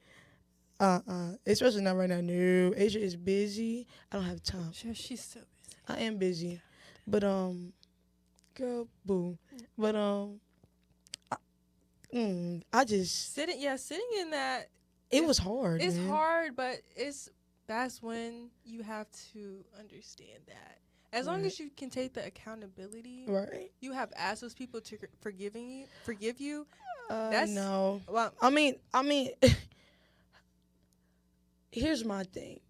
especially not right now. No, Asia is busy. I don't have time. Sure, she's so busy. I am busy. But girl, boo. But I just sitting in that. It was hard. It's hard, but that's when you have to understand that. As long as you can take the accountability, right? You have asked those people to forgive you. No. Well, I mean, here's my thing.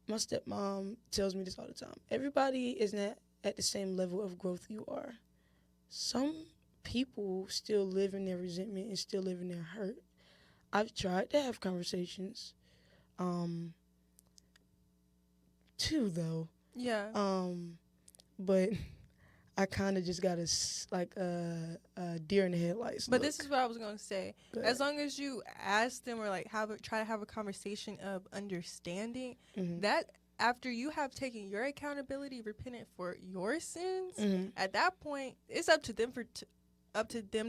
My stepmom tells me this all the time. Everybody is not at the same level of growth you are. Some people still live in their resentment and still live in their hurt. I've tried to have conversations. Two, though. Yeah. But I kind of just got a deer in the headlights. But this is what I was going to say. As long as you ask them, or like try to have a conversation of understanding, that after you have taken your accountability, repented for your sins, at that point it's up to them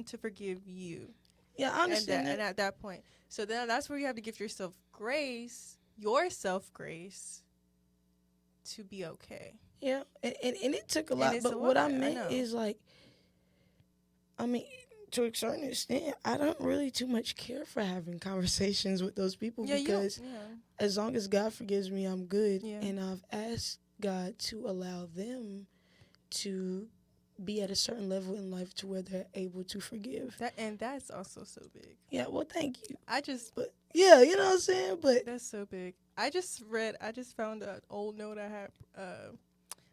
to forgive you. Yeah, I understand and at that point, so then that's where you have to give yourself grace to be okay. Yeah, and it took a lot. But what I meant is, like, I mean, to a certain extent, I don't really too much care for having conversations with those people Yeah, because yeah, as long as God forgives me, I'm good. Yeah. And I've asked God to allow them to be at a certain level in life to where they're able to forgive. that's also so big. Yeah, well, thank you. I just But yeah, you know what I'm saying? But That's so big. I just found an old note I had,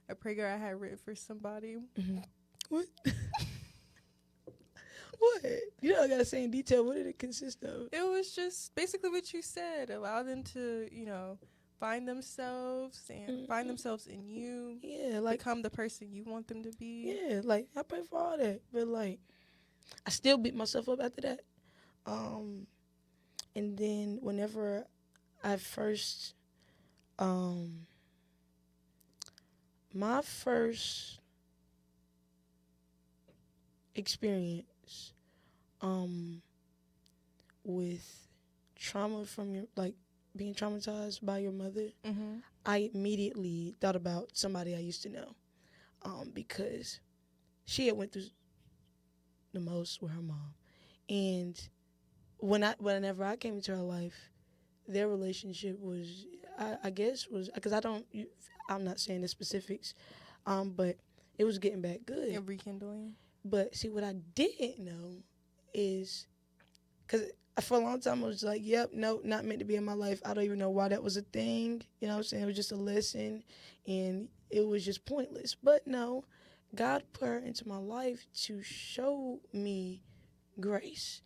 a prayer I had written for somebody. what? What? You know, I gotta say in detail. What did it consist of? It was just basically what you said. Allow them to, find themselves and find themselves in you. Yeah, like Become the person you want them to be. yeah, like I pray for all that, but like I still beat myself up after that. And then whenever I first, my first experience, with trauma from your like being traumatized by your mother, Mm-hmm. I immediately thought about somebody I used to know, because she had went through the most with her mom, and whenever I came into her life, their relationship was, I guess was because I'm not saying the specifics, but it was getting back good. And rekindling. But see, what I didn't know is because for a long time I was like, yep, no, not meant to be in my life. I don't even know why that was a thing. You know what I'm saying? It was just a lesson, and it was just pointless. But no, God put her into my life to show me grace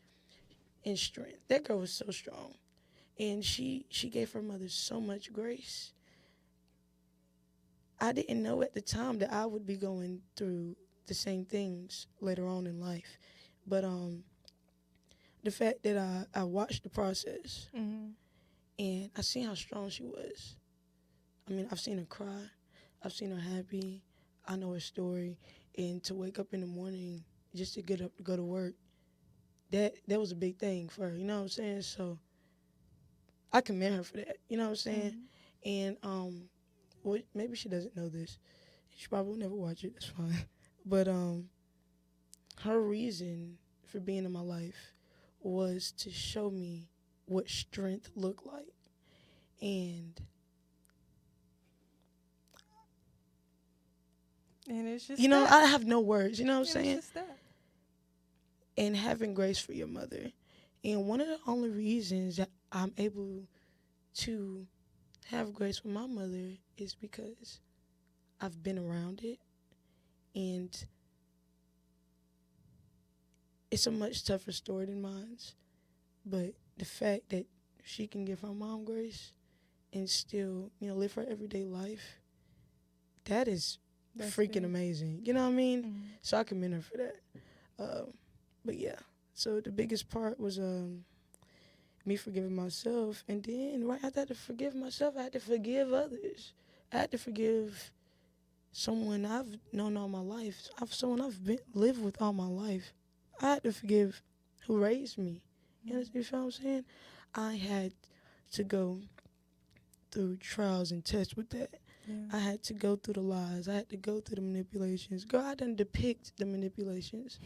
and strength. That girl was so strong, and she gave her mother so much grace. I didn't know at the time that I would be going through the same things later on in life, but the fact that I watched the process Mm-hmm. and I seen how strong she was. I mean, I've seen her cry, I've seen her happy. I know her story, and to wake up in the morning just to get up to go to work, that was a big thing for her. You know what I'm saying? So I commend her for that. You know what I'm saying? Mm-hmm. And well, maybe she doesn't know this. She probably will never watch it. That's fine. But her reason for being in my life was to show me what strength looked like, and And it's just you know, that. I have no words. You know what I'm And saying? it's just that. And having grace for your mother, and one of the only reasons that I'm able to have grace with my mother is because I've been around it, and it's a much tougher story than mine's. But the fact that she can give her mom grace and still, live her everyday life, that is That's freaking big. amazing. You know what I mean? Mm-hmm. So I commend her for that. But yeah, so the biggest part was me forgiving myself, and then right after I had to forgive myself, I had to forgive others. I had to forgive someone I've known all my life, someone I've lived with all my life. I had to forgive who raised me. You feel what I'm saying? I had to go through trials and tests with that. Yeah. I had to go through the lies. I had to go through the manipulations. Girl, I didn't depict the manipulations.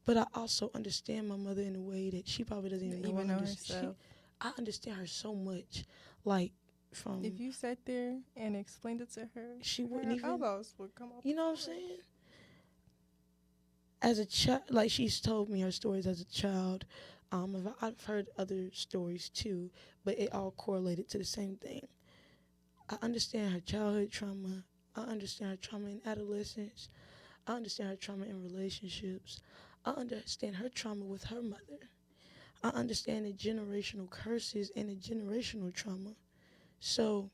But I also understand my mother in a way that she probably doesn't even know herself. I understand her so much. Like, from... If you sat there and explained it to her, she her wouldn't even... elbows would come off. You know what I'm saying? As a child, like, she's told me her stories as a child. I've heard other stories too, but it all correlated to the same thing. I understand her childhood trauma. I understand her trauma in adolescence. I understand her trauma in relationships. I understand her trauma with her mother. I understand the generational curses and the generational trauma. So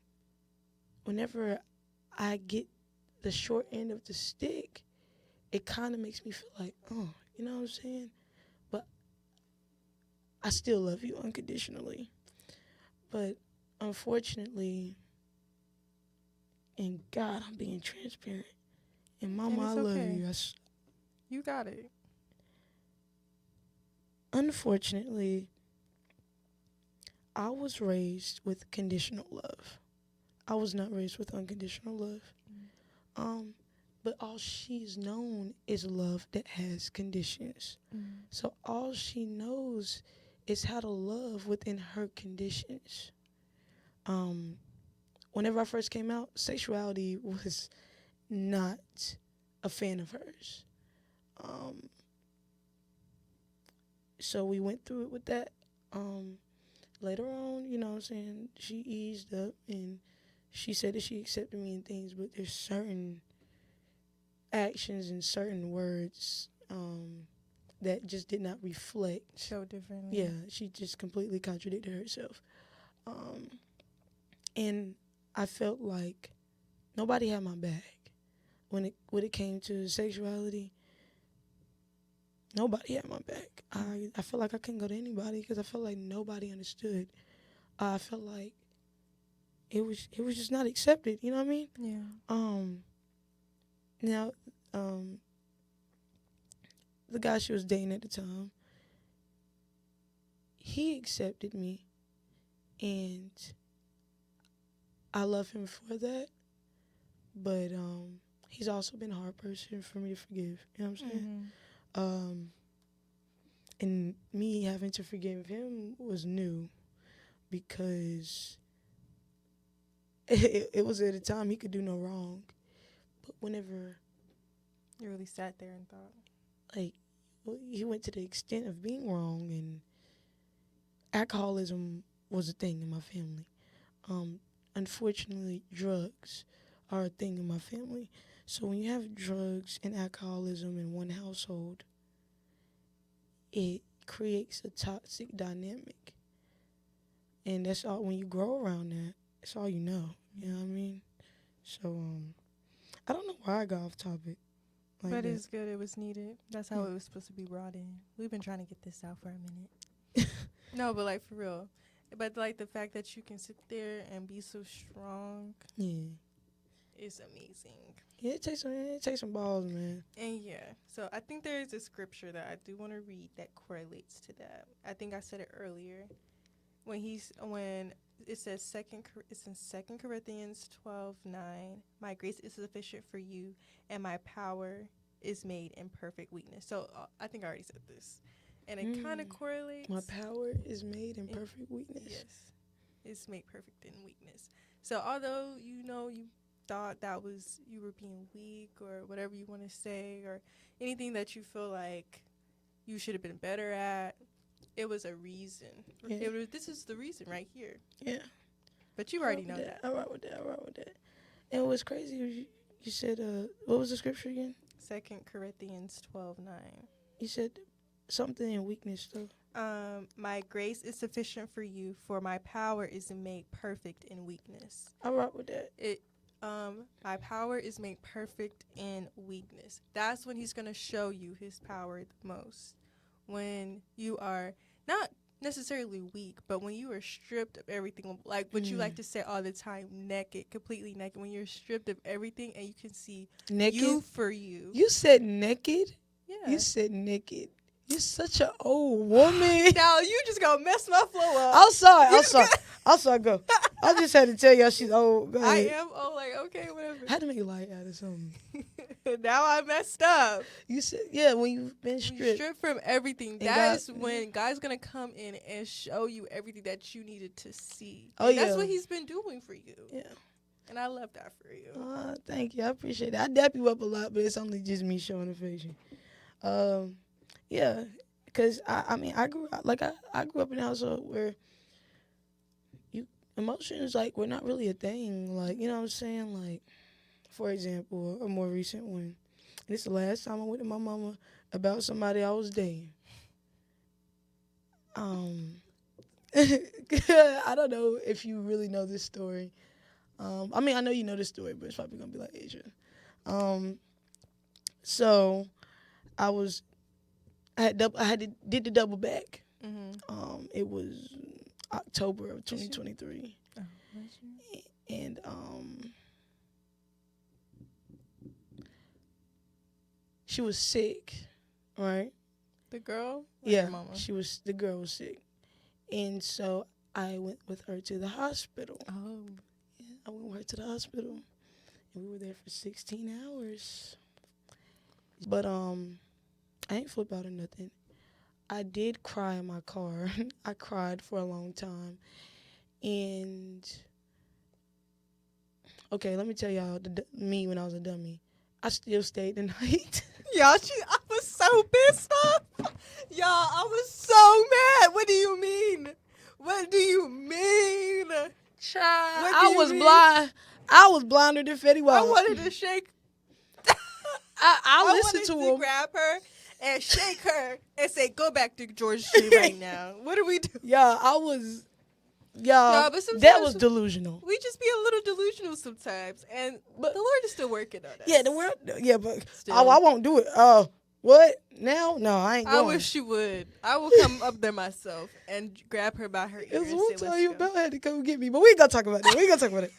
whenever I get the short end of the stick, it kind of makes me feel like, oh, you know what I'm saying? But I still love you unconditionally. But unfortunately, and God, I'm being transparent. And Mama, I love okay. you. You got it. Unfortunately, I was raised with conditional love. I was not raised with unconditional love. but all she's known is love that has conditions. So all she knows is how to love within her conditions. Whenever I first came out, sexuality was not a fan of hers. So we went through it with that. Later on, you know what I'm saying, she eased up and she said that she accepted me and things, but there's certain actions and certain words that just did not reflect. So differently. Yeah, she just completely contradicted herself. And I felt like nobody had my back when it came to sexuality. Nobody had my back. I felt like I couldn't go to anybody because I felt like nobody understood. I felt like it was just not accepted. You know what I mean? Yeah. Now, the guy she was dating at the time, he accepted me, and I love him for that. But he's also been a hard person for me to forgive. You know what I'm saying? And me having to forgive him was new because it was at a time he could do no wrong. But whenever, You really sat there and thought. like, he went to the extent of being wrong, and alcoholism was a thing in my family. Unfortunately, drugs are a thing in my family. So when you have drugs and alcoholism in one household, it creates a toxic dynamic. And that's all, when you grow around that, it's all you know. You know what I mean? So, I don't know why I got off topic. Like But that. it's good. It was needed. That's how it was supposed to be brought in. We've been trying to get this out for a minute. No, but like for real. But like the fact that you can sit there and be so strong Yeah. is amazing. Yeah, it takes some balls, man. And yeah, so I think there is a scripture that I do want to read that correlates to that. I think I said it earlier when it says it's in 2 Corinthians 12:9. My grace is sufficient for you, and my power is made in perfect weakness. So I think I already said this, and it kind of correlates. My power is made in perfect weakness. Yes, it's made perfect in weakness. So although you thought you were being weak or whatever you want to say or anything that you feel like you should have been better at, it was a reason. Yeah. This is the reason right here. Yeah. But you already know that. I rock with that. And what's crazy, you said, what was the scripture again? 2 Corinthians 12:9. You said something in weakness, though. My grace is sufficient for you, for my power is made perfect in weakness. I rock with that. My power is made perfect in weakness. That's when he's going to show you his power the most. When you are not necessarily weak, but when you are stripped of everything, like what you like to say all the time, naked, completely naked, when you're stripped of everything and you can see Naked? you for you. You said naked? Yeah. You said naked. You're such an old woman. Now you just gonna mess my flow up. I'm sorry. Go. I just had to tell y'all she's old. Go I ahead. am old, like, okay, whatever. I had to make light out of something. Now I messed up. You said, yeah, when you've been When stripped. you strip from everything. And That is God- when God's gonna come in and show you everything that you needed to see. Oh, And that's yeah. what he's been doing for you. Yeah. And I love that for you. Thank you. I appreciate it. I dap you up a lot, but it's only just me showing affection. Yeah, because I grew up in a household where emotions were not really a thing. Like, you know what I'm saying? Like, for example, a more recent one. This is the last time I went to my mama about somebody I was dating. I don't know if you really know this story. I know you know this story, but it's probably gonna be like Asia. So I did the double back. Mm-hmm. It was October of 2023, and she was sick, right? The girl? Yeah, Your mama? the girl was sick, and so I went with her to the hospital. Oh. I went with her to the hospital, We were there for 16 hours. But I ain't flip out or nothing. I did cry in my car. I cried for a long time. And okay, let me tell y'all me when I was a dummy. I still stayed the night. Y'all, I was so pissed off. Y'all, I was so mad. What do you mean? What do you mean? Child, What do I you was mean? blind. I was blinder than Fetty I Wap. wanted to shake. I listened wanted to him. grab her and shake her and say, "Go back to Georgia Street right now." What do we do? Yeah, I was. Y'all, No, but sometimes that was delusional. We just be a little delusional sometimes, and But the Lord is still working on us. yeah, the world. Yeah, but Still. I won't do it. What now? No, I ain't I going. wish you would. I will come up there myself and grab her by her ear It was and one say, time "Let's you go." about had to come get me, but we ain't gonna talk about that. We ain't gonna talk about it.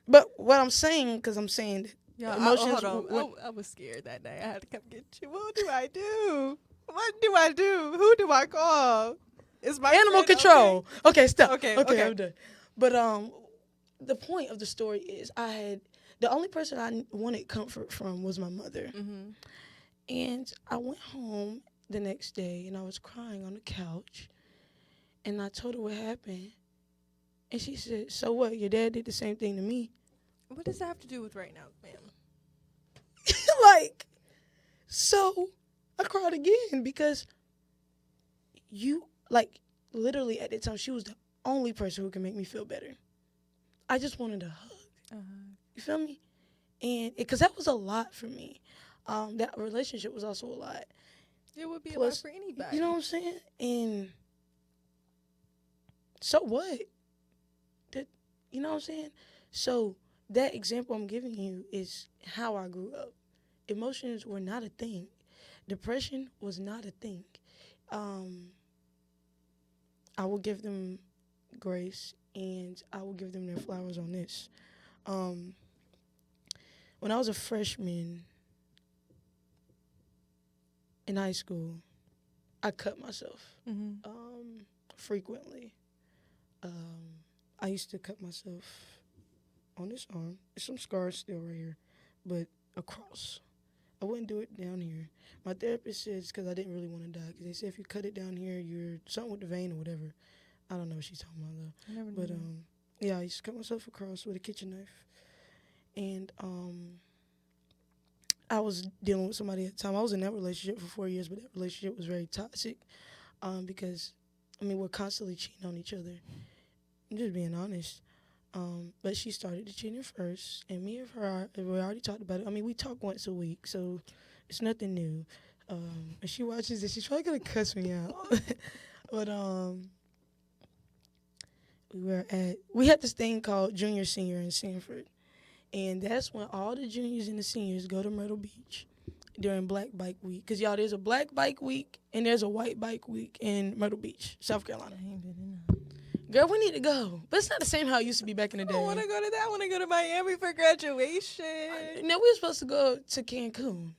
But what I'm saying, because I'm saying that Yeah, emotions. hold on. I was scared that night. I had to come get you. What do I do? What do I do? Who do I call? Is my Animal friend control. Okay, stop. Okay, Okay, okay. I'm done. But the point of the story is the only person I wanted comfort from was my mother. Mm-hmm. And I went home the next day and I was crying on the couch. And I told her what happened. And she said, "So what? Your dad did the same thing to me." What does that have to do with right now, ma'am? Like, so I cried again because literally at that time, she was the only person who could make me feel better. I just wanted a hug. Uh-huh. You feel me? And because that was a lot for me. That relationship was also a lot. It would be a lot Plus, for anybody. You know what I'm saying? And so what? You know what I'm saying? So that example I'm giving you is how I grew up. Emotions were not a thing. Depression was not a thing. I will give them grace and I will give them their flowers on this. When I was a freshman in high school, I cut myself frequently. I used to cut myself on this arm. There's some scars still right here, but across. I wouldn't do it down here. My therapist said it's because I didn't really want to die. Because they said if you cut it down here, you're something with the vein or whatever. I don't know what she's talking about though. I never But knew. yeah, I used to cut myself across with a kitchen knife, and I was dealing with somebody at the time. I was in that relationship for 4 years, but that relationship was very toxic because we're constantly cheating on each other. I'm just being honest. But she started the cheating first, and me and her, we already talked about it. We talk once a week, so it's nothing new. And she watches this, she's probably gonna cuss me out. But we had this thing called Junior Senior in Sanford, and that's when all the juniors and the seniors go to Myrtle Beach during Black Bike Week. Because, y'all, there's a Black Bike Week and there's a White Bike Week in Myrtle Beach, South Carolina. I ain't been in that. Girl, we need to go. But it's not the same how it used to be back in the I day. want to go to that. I want to go to Miami for graduation. No, we were supposed to go to Cancun.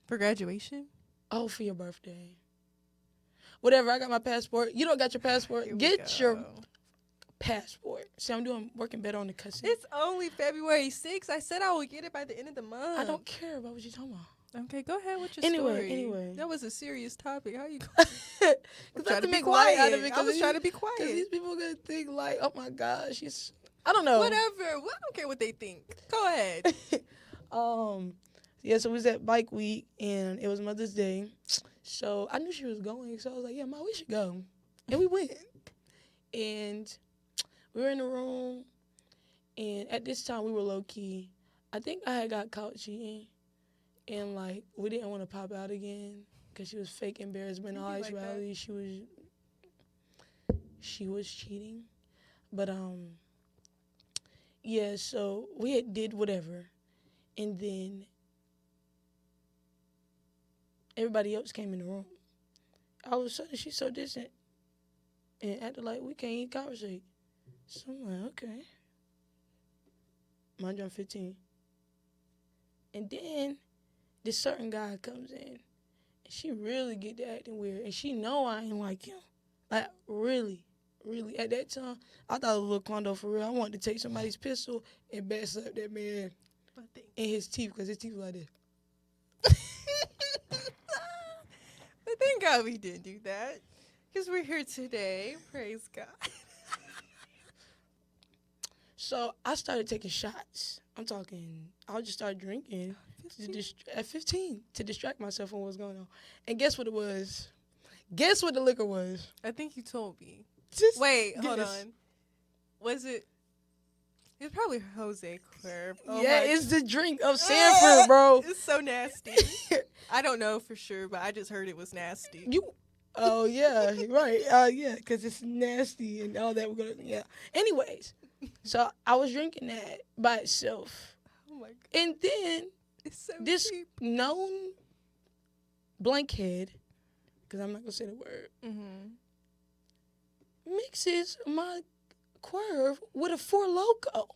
For graduation? Oh, for your birthday. Whatever, I got my passport. You don't got your passport. Here we Get go. your passport. See, I'm working better on the cussing. It's only February 6th. I said I would get it by the end of the month. I don't care about what you're talking about. Okay, go ahead with your Anyway. story. That was a serious topic. How you Because trying to be quiet? I was trying to be Because quiet. these people are going to think like, oh my gosh, I don't know. Whatever. Well, I don't care what they think. Go ahead. Yeah, so it was at Bike Week, and it was Mother's Day. So I knew she was going, so I was like, yeah, Ma, we should go. And we went. And we were in the room, and at this time, we were low-key. I think I had got caught cheating, and, we didn't want to pop out again because she was fake embarrassment. In all actuality, she was cheating. But, yeah, so we had did whatever, and then everybody else came in the room. All of a sudden, she's so distant and acted like we can't even conversate. So I'm like, okay. Mind you, I'm 15. And then this certain guy comes in, and she really get to acting weird, and she know I ain't like him. Like, really. At that time, I thought it was a little Quando for real. I wanted to take somebody's pistol and bash up that man But in his teeth because his teeth were like this. thank God we didn't do that. Because we're here today. Praise God. So I started taking shots. I just started drinking at 15 to distract myself from what's going on. And guess what it was? Guess what the liquor was? I think you told me. Just Wait, hold guess. on. Was it? It's probably Jose Cuervo. Oh yeah, my it's the drink of Sanford, bro. It's so nasty. I don't know for sure, but I just heard it was nasty. Oh yeah, right. Yeah, because it's nasty and all that. Yeah. Anyways, so I was drinking that by itself, Oh my God. and then It's so this cheap. known blankhead, because I'm not gonna say the word, mixes my Curve with a Four Loko,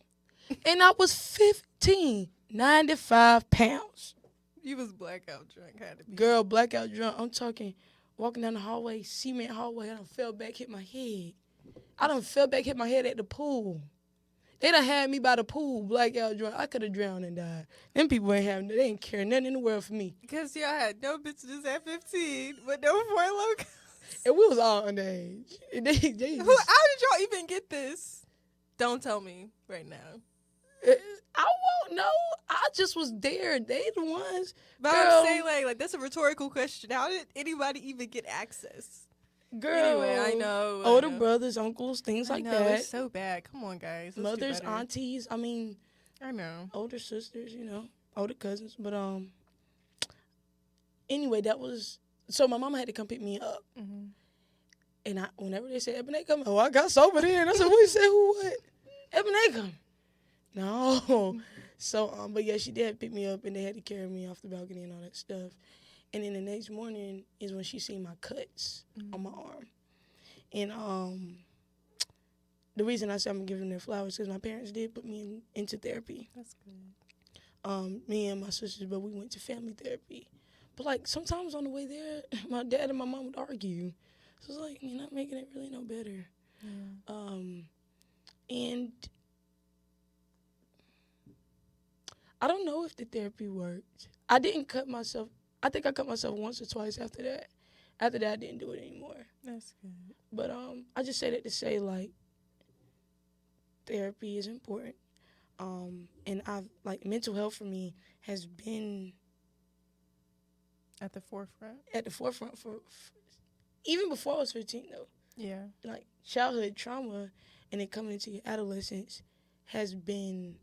and I was 15, 95 pounds. You was blackout drunk, had to be. Girl, blackout drunk. I'm talking, walking down the hallway, cement hallway. I done fell back, hit my head. Hit my head at the pool. They done had me by the pool, blackout drunk. I could have drowned and died. Them people they ain't care nothing in the world for me. Because y'all had no business at 15, but no Four Loko. And we was all underage. And they How did y'all even get this? Don't tell me right now. I won't know. I just was there. They the ones. But I'm saying like that's a rhetorical question. How did anybody even get access? Girl. Anyway, I know. Older brothers, uncles, things like that. It's so bad. Come on, guys. Let's do Mothers, better. aunties. I mean, I know. older sisters. Older cousins. But anyway, that was. So my mama had to come pick me up. Mm-hmm. And whenever they said Ebony come, I got sober then. I said, what you say, who what? Ebony come. No. So, but yeah, she did pick me up and they had to carry me off the balcony and all that stuff. And then the next morning is when she seen my cuts on my arm. And the reason I said I'm giving them their flowers is because my parents did put me into therapy. That's good. Me and my sisters, but we went to family therapy. But like sometimes on the way there, my dad and my mom would argue. So it's like, you're not making it really no better. Yeah. And I don't know if the therapy worked. I didn't cut myself. I think I cut myself once or twice after that. After that, I didn't do it anymore. That's good. But I just say that to say, like, therapy is important. And mental health for me has been At the forefront. at the forefront for even before I was 15, though. Yeah. Like, childhood trauma and then coming into your adolescence has been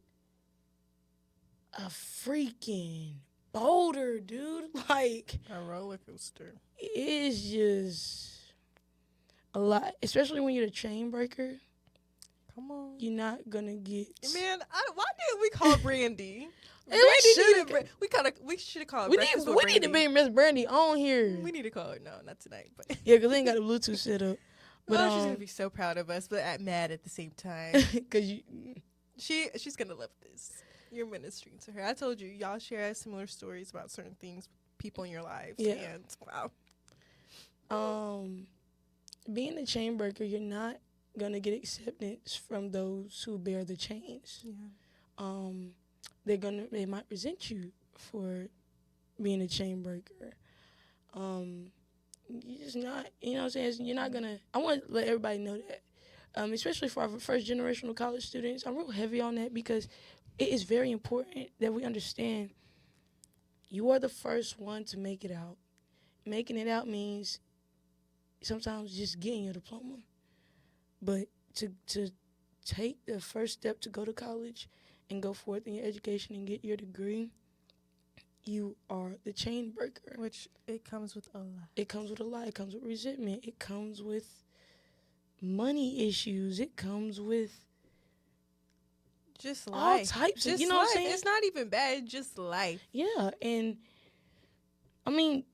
a freaking boulder, dude. Like, A roller coaster. it is just a lot, especially when you're a chain breaker. Come on. You're not gonna get. Man, why didn't we call Brandy? We should have called. We need to bring Miss Brandy on here. We need to call her. No, not tonight. But Yeah, because they ain't got a Bluetooth set up. But she's gonna be so proud of us, but mad at the same time. because She's gonna love this. You're ministering to her. I told you, y'all share similar stories about certain things, people in your lives. Yeah. And wow. Being a chain breaker, you're not gonna get acceptance from those who bear the chains. Yeah. They might resent you for being a chain breaker. You're just not, you know what I'm saying? You're not gonna. I want to let everybody know that, especially for our first generational college students. I'm real heavy on that because it is very important that we understand you are the first one to make it out. Making it out means sometimes just getting your diploma, but to take the first step to go to college and go forth in your education and get your degree, you are the chain breaker. Which it comes with a lot. It comes with a lot. It comes with resentment. It comes with money issues. It comes with just all life. types of, Just you know life. what I'm saying? It's not even bad. It's just life. Yeah, and I mean,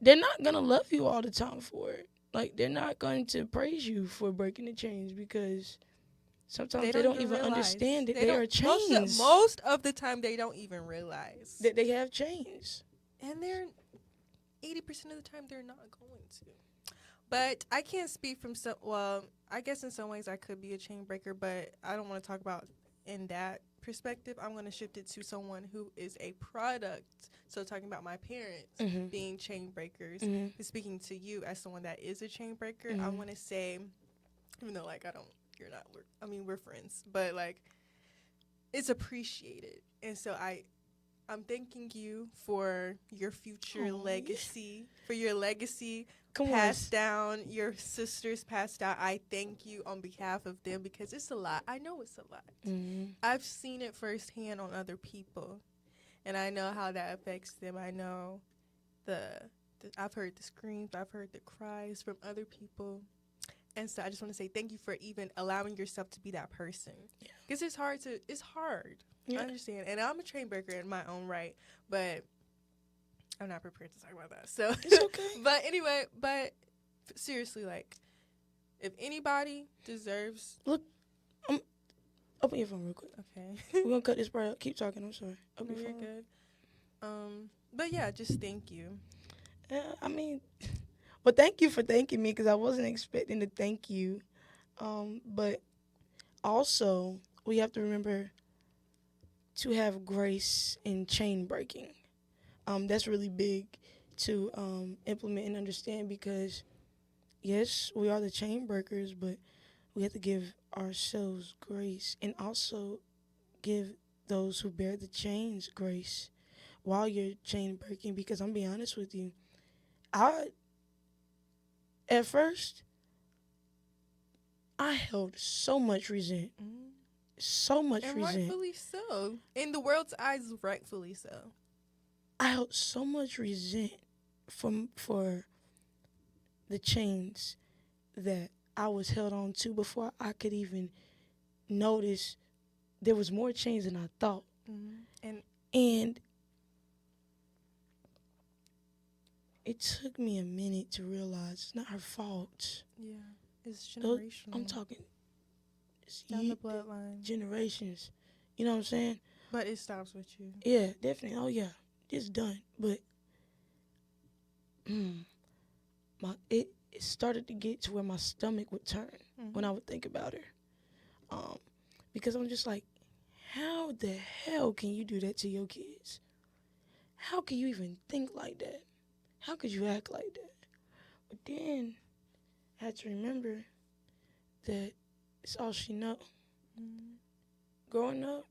they're not going to love you all the time for it. Like, they're not going to praise you for breaking the chains because sometimes they don't even understand that they are chains. Most of the time, they don't even realize that they have chains. And they're 80% of the time, they're not going to. But I can't speak from I guess in some ways I could be a chain breaker, but I don't want to talk about in that perspective, I'm going to shift it to someone who is a product. So talking about my parents being chain breakers, but speaking to you as someone that is a chain breaker, I want to say, even though like we're friends, but like it's appreciated. And so I'm thanking you for your future legacy, for your legacy passed down, your sisters passed down. I thank you on behalf of them because it's a lot. I know it's a lot. I've seen it firsthand on other people, and I know how that affects them. I know I've heard the screams, I've heard the cries from other people. And so I just want to say thank you for even allowing yourself to be that person. Because it's hard. Yeah. I understand. And I'm a chain breaker in my own right, but I'm not prepared to talk about that. So it's okay. But anyway, seriously, like, if anybody deserves... Look, open your phone real quick. Okay. We're going to cut this part out. Keep talking. I'm sorry. Open your phone. You're good. But yeah, just thank you. I mean... But thank you for thanking me because I wasn't expecting to thank you. But also, we have to remember to have grace in chain breaking. That's really big to implement and understand because, yes, we are the chain breakers, but we have to give ourselves grace and also give those who bear the chains grace while you're chain breaking because I'm being honest with you. At first, I held so much resent. So much and resent. Rightfully so. In the world's eyes, rightfully so. I held so much resent for the chains that I was held on to before I could even notice there was more chains than I thought. And it took me a minute to realize it's not her fault. Yeah, it's generational. I'm talking down the bloodline. Generations. You know what I'm saying? But it stops with you. Yeah, definitely. Oh, yeah. It's done. But it started to get to where my stomach would turn when I would think about her. Because I'm just like, how the hell can you do that to your kids? How can you even think like that? How could you act like that? But then I had to remember that it's all she know. Growing up,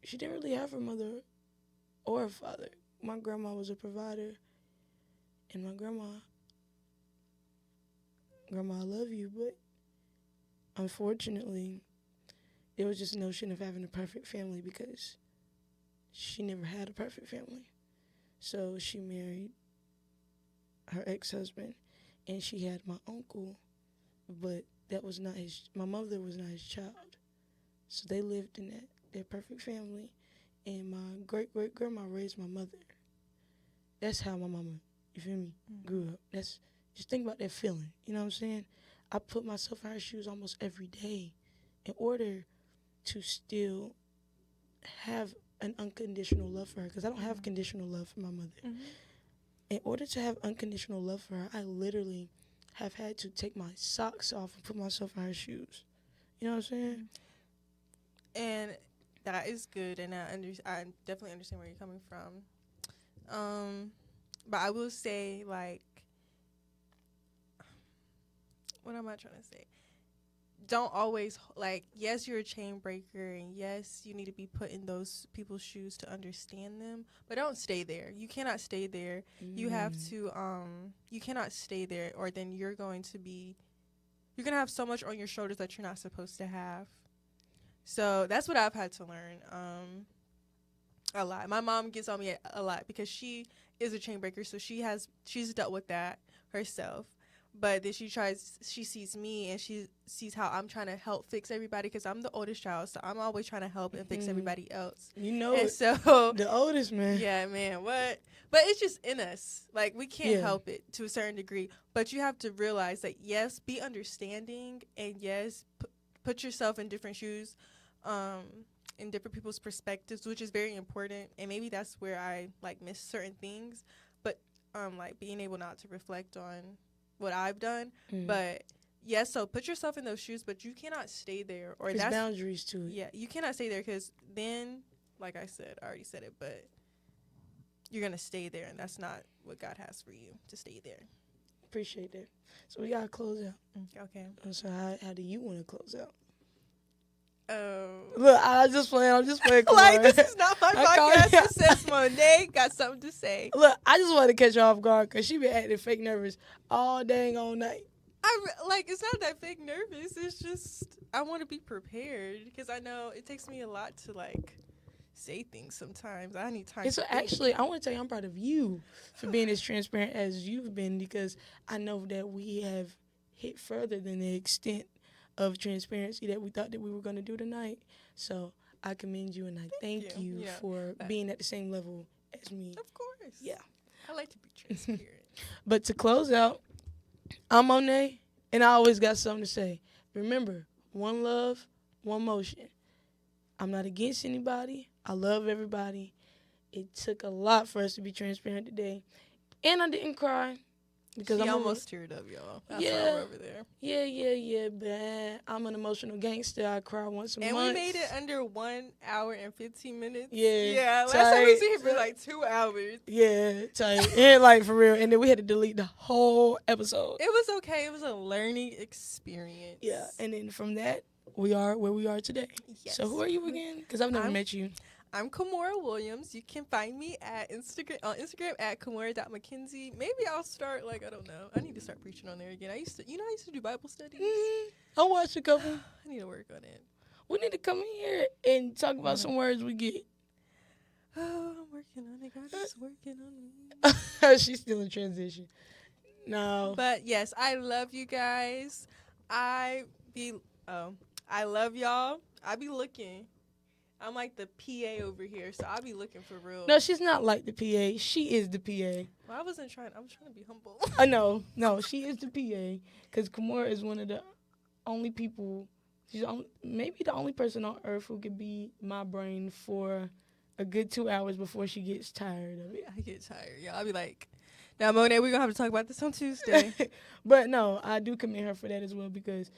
she didn't really have her mother or her father. My grandma was a provider. And my grandma, I love you, but unfortunately, there was just a notion of having a perfect family because she never had a perfect family. So she married her ex-husband, and she had my uncle, but my mother was not his child. So they lived in their perfect family, and my great-great-grandma raised my mother. That's how my mama, you feel me, grew up. Just think about that feeling, you know what I'm saying? I put myself in her shoes almost every day in order to still have an unconditional love for her, because I don't have conditional love for my mother. In order to have unconditional love for her, I literally have had to take my socks off and put myself in her shoes. You know what I'm saying? And that is good, and I definitely understand where you're coming from. But I will say, like, what am I trying to say? Don't always, like, yes, you're a chain breaker, and yes, you need to be put in those people's shoes to understand them, but don't stay there. You cannot stay there. You have to, you cannot stay there, or then you're going to have so much on your shoulders that you're not supposed to have. So that's what I've had to learn a lot. My mom gets on me a lot because she is a chain breaker, so she's dealt with that herself. But then she sees me and she sees how I'm trying to help fix everybody because I'm the oldest child. So I'm always trying to help and fix everybody else. You know and it. So the oldest, man. Yeah, man. What? But it's just in us. Like, we can't help it to a certain degree. But you have to realize that, yes, be understanding. And, yes, put yourself in different shoes, in different people's perspectives, which is very important. And maybe that's where I, like, miss certain things. But, like, being able not to reflect on what I've done, but yes, so put yourself in those shoes, but you cannot stay there. Or There's that's boundaries to it. Yeah, you cannot stay there because then, like I said, I already said it, but you're gonna stay there, and that's not what God has for you to stay there. Appreciate that. So we gotta close out. Okay. So how do you want to close out? Oh. Look, I'm just playing. Like, this is not my I call podcast. you- It says Monet got something to say. Look, I just wanted to catch her off guard because she been acting fake nervous all dang all night. It's not that fake nervous. It's just I want to be prepared because I know it takes me a lot to like say things sometimes. I need time. And so to think. actually, I want to tell you, I'm proud of you for being as transparent as you've been because I know that we have hit further than the extent of transparency that we thought that we were going to do tonight. So I commend you and I thank you Yeah. for being at the same level as me. Of course. Yeah. I like to be transparent. But to close out, I'm Monet, and I always got something to say. Remember, one love, one motion. I'm not against anybody. I love everybody. It took a lot for us to be transparent today. And I didn't cry. Because She I'm almost teared up, y'all. That's Yeah. why we're over there. Yeah, but I'm an emotional gangster. I cry once a month. And we made it under 1 hour and 15 minutes. Yeah, Yeah. Last time we was tight. here for like 2 hours. Yeah, tight. And like for real. And then we had to delete the whole episode. It was okay. It was a learning experience. Yeah, and then from that, we are where we are today. Yes. So who are you again? Because I've never I'm- met you. I'm Kimora Williams. You can find me at Instagram at Kimora.McKenzie. Maybe I'll start I don't know. I need to start preaching on there again. I used to do Bible studies. I watched a couple. I need to work on it. We need to come in here and talk about some words we get. Oh, I'm working on it. God is working on me. She's still in transition. No. But yes, I love you guys. I love y'all. I be looking. I'm like the PA over here, so I'll be looking for real. No, she's not like the PA. She is the PA. Well, I was trying to be humble. No, she is the PA. Because Kimora is one of the only people, maybe the only person on earth who could be my brain for a good 2 hours before she gets tired of it. I get tired, y'all. I'll be like, now, Monet, we're going to have to talk about this on Tuesday. But no, I do commend her for that as well because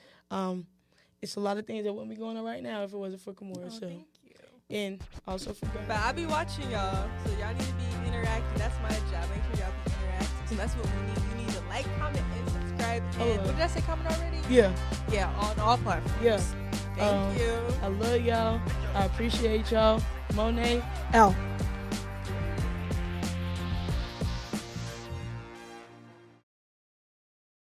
it's a lot of things that wouldn't be going on right now if it wasn't for Kimora. Oh, so. thank you. And also for God. But I'll be watching y'all, so y'all need to be interacting. That's my job. Make sure y'all be interacting. So that's what we need. We need to like, comment, and subscribe. And what did I say? Comment already? Yeah. Yeah, on all platforms. Yeah. Thank you. I love y'all. I appreciate y'all. Monet out.